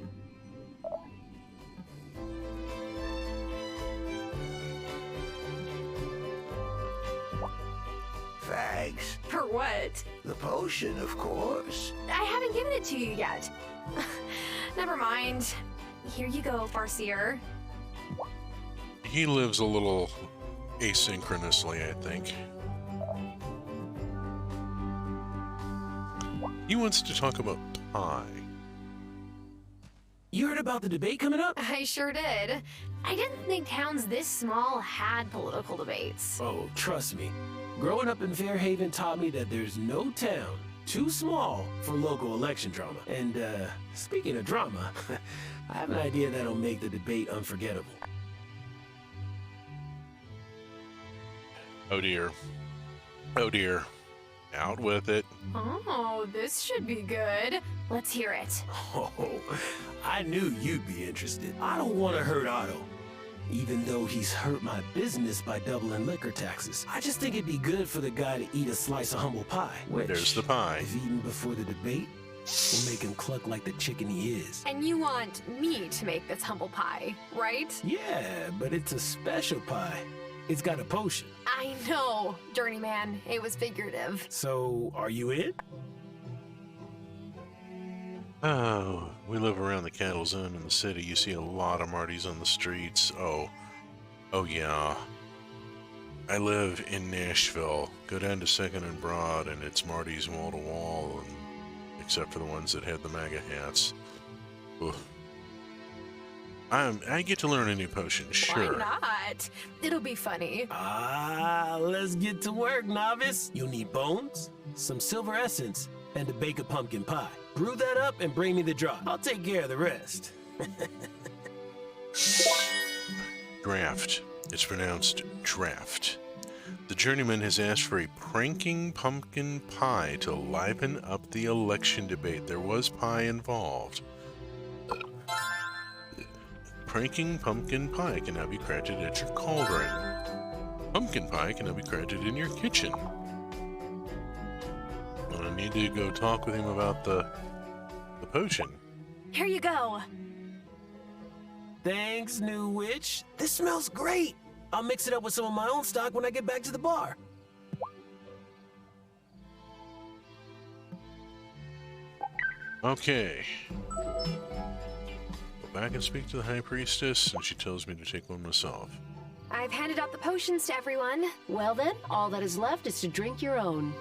Thanks. For what? The potion, of course. I haven't given it to you yet. Never mind. Here you go, Farseer. He lives a little asynchronously, I think. He wants to talk about pie. You heard about the debate coming up? I sure did. I didn't think towns this small had political debates. Oh, trust me. Growing up in Fairhaven taught me that there's no town too small for local election drama. And, speaking of drama, I have an idea that'll make the debate unforgettable. Oh dear. Oh dear. Out with it. Oh, this should be good. Let's hear it. Oh, I knew you'd be interested. I don't want to hurt Otto, even though he's hurt my business by doubling liquor taxes. I just think it'd be good for the guy to eat a slice of humble pie, which, There's the pie. if eaten before the debate, will make him cluck like the chicken he is. And you want me to make this humble pie, right? Yeah, but it's a special pie. It's got a potion. I know, Journeyman. It was figurative. So, are you in? Oh, we live around the cattle zone in the city. You see a lot of Martys on the streets. Oh yeah. I live in Nashville. Go down to 2nd and Broad, and it's Marty's wall to wall, except for the ones that had the MAGA hats. Ugh. I get to learn a new potion, sure. Why not? It'll be funny. Let's get to work, novice. You'll need bones, some silver essence, and to bake a pumpkin pie. Brew that up and bring me the drop. I'll take care of the rest. Draft. It's pronounced draft. The journeyman has asked for a pranking pumpkin pie to liven up the election debate. There was pie involved. Pranking pumpkin pie can now be crafted at your cauldron. Pumpkin pie can now be crafted in your kitchen. I need to go talk with him about the the potion. Here you go. Thanks, new witch. This smells great. I'll mix it up with some of my own stock when I get back to the bar. Okay. Go back and speak to the High Priestess, and she tells me to take one myself. I've handed out the potions to everyone. Well then, all that is left is to drink your own.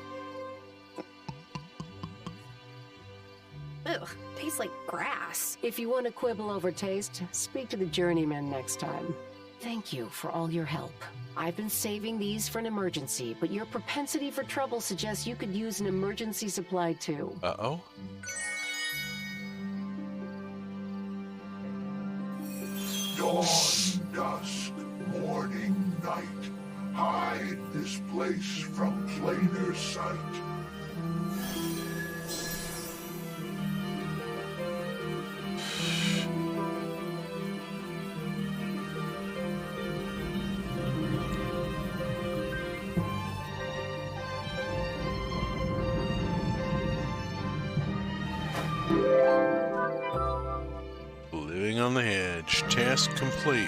Ugh, tastes like grass. If you want to quibble over taste, speak to the journeyman next time. Thank you for all your help. I've been saving these for an emergency, but your propensity for trouble suggests you could use an emergency supply too. Uh-oh. Dawn, dusk, morning, night. Hide this place from plainer sight. Living on the Hedge. Task complete.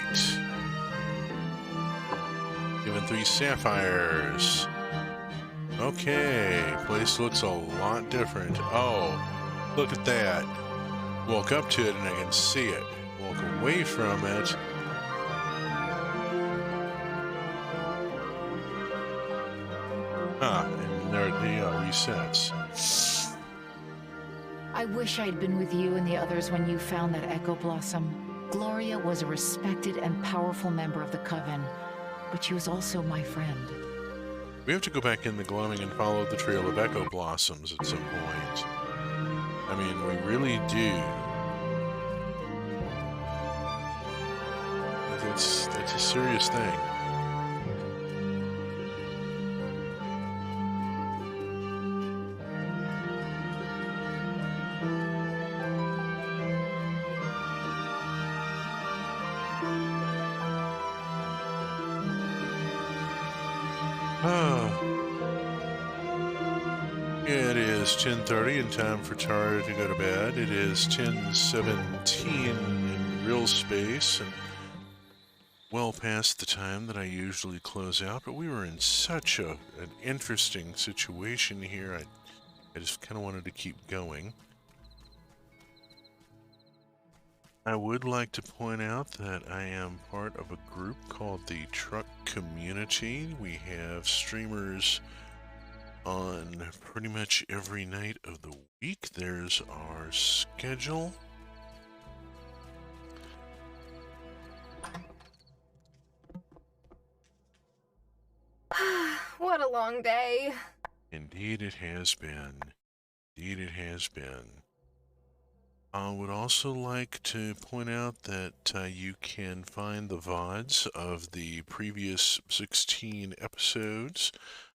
Given 3 sapphires. Okay. Place looks a lot different. Oh, look at that. Walk up to it and I can see it. Walk away from it. And there the resets. I wish I'd been with you and the others when you found that Echo Blossom. Gloria was a respected and powerful member of the Coven, but she was also my friend. We have to go back in the gloaming and follow the trail of Echo Blossoms at some point. I mean, we really do. That's a serious thing. It is 10:30 and time for Tara to go to bed. It is 10:17 in real space and well past the time that I usually close out, but we were in such an interesting situation here. I just kind of wanted to keep going. I would like to point out that I am part of a group called the Truck Community. We have streamers on pretty much every night of the week. There's our schedule. What a long day. Indeed it has been. Indeed it has been. I would also like to point out that you can find the VODs of the previous 16 episodes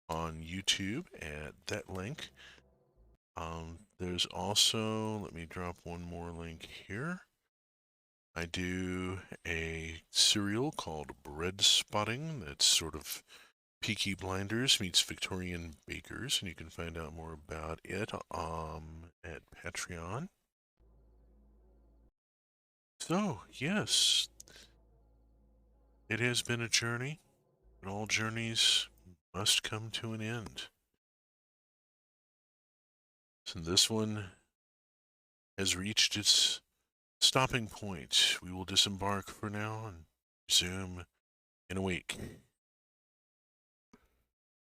on YouTube at that link. There's also, let me drop one more link here. I do a serial called Bread Spotting that's sort of Peaky Blinders meets Victorian Bakers, and you can find out more about it at Patreon. So, yes, it has been a journey, and all journeys must come to an end. So this one has reached its stopping point. We will disembark for now and resume in a week.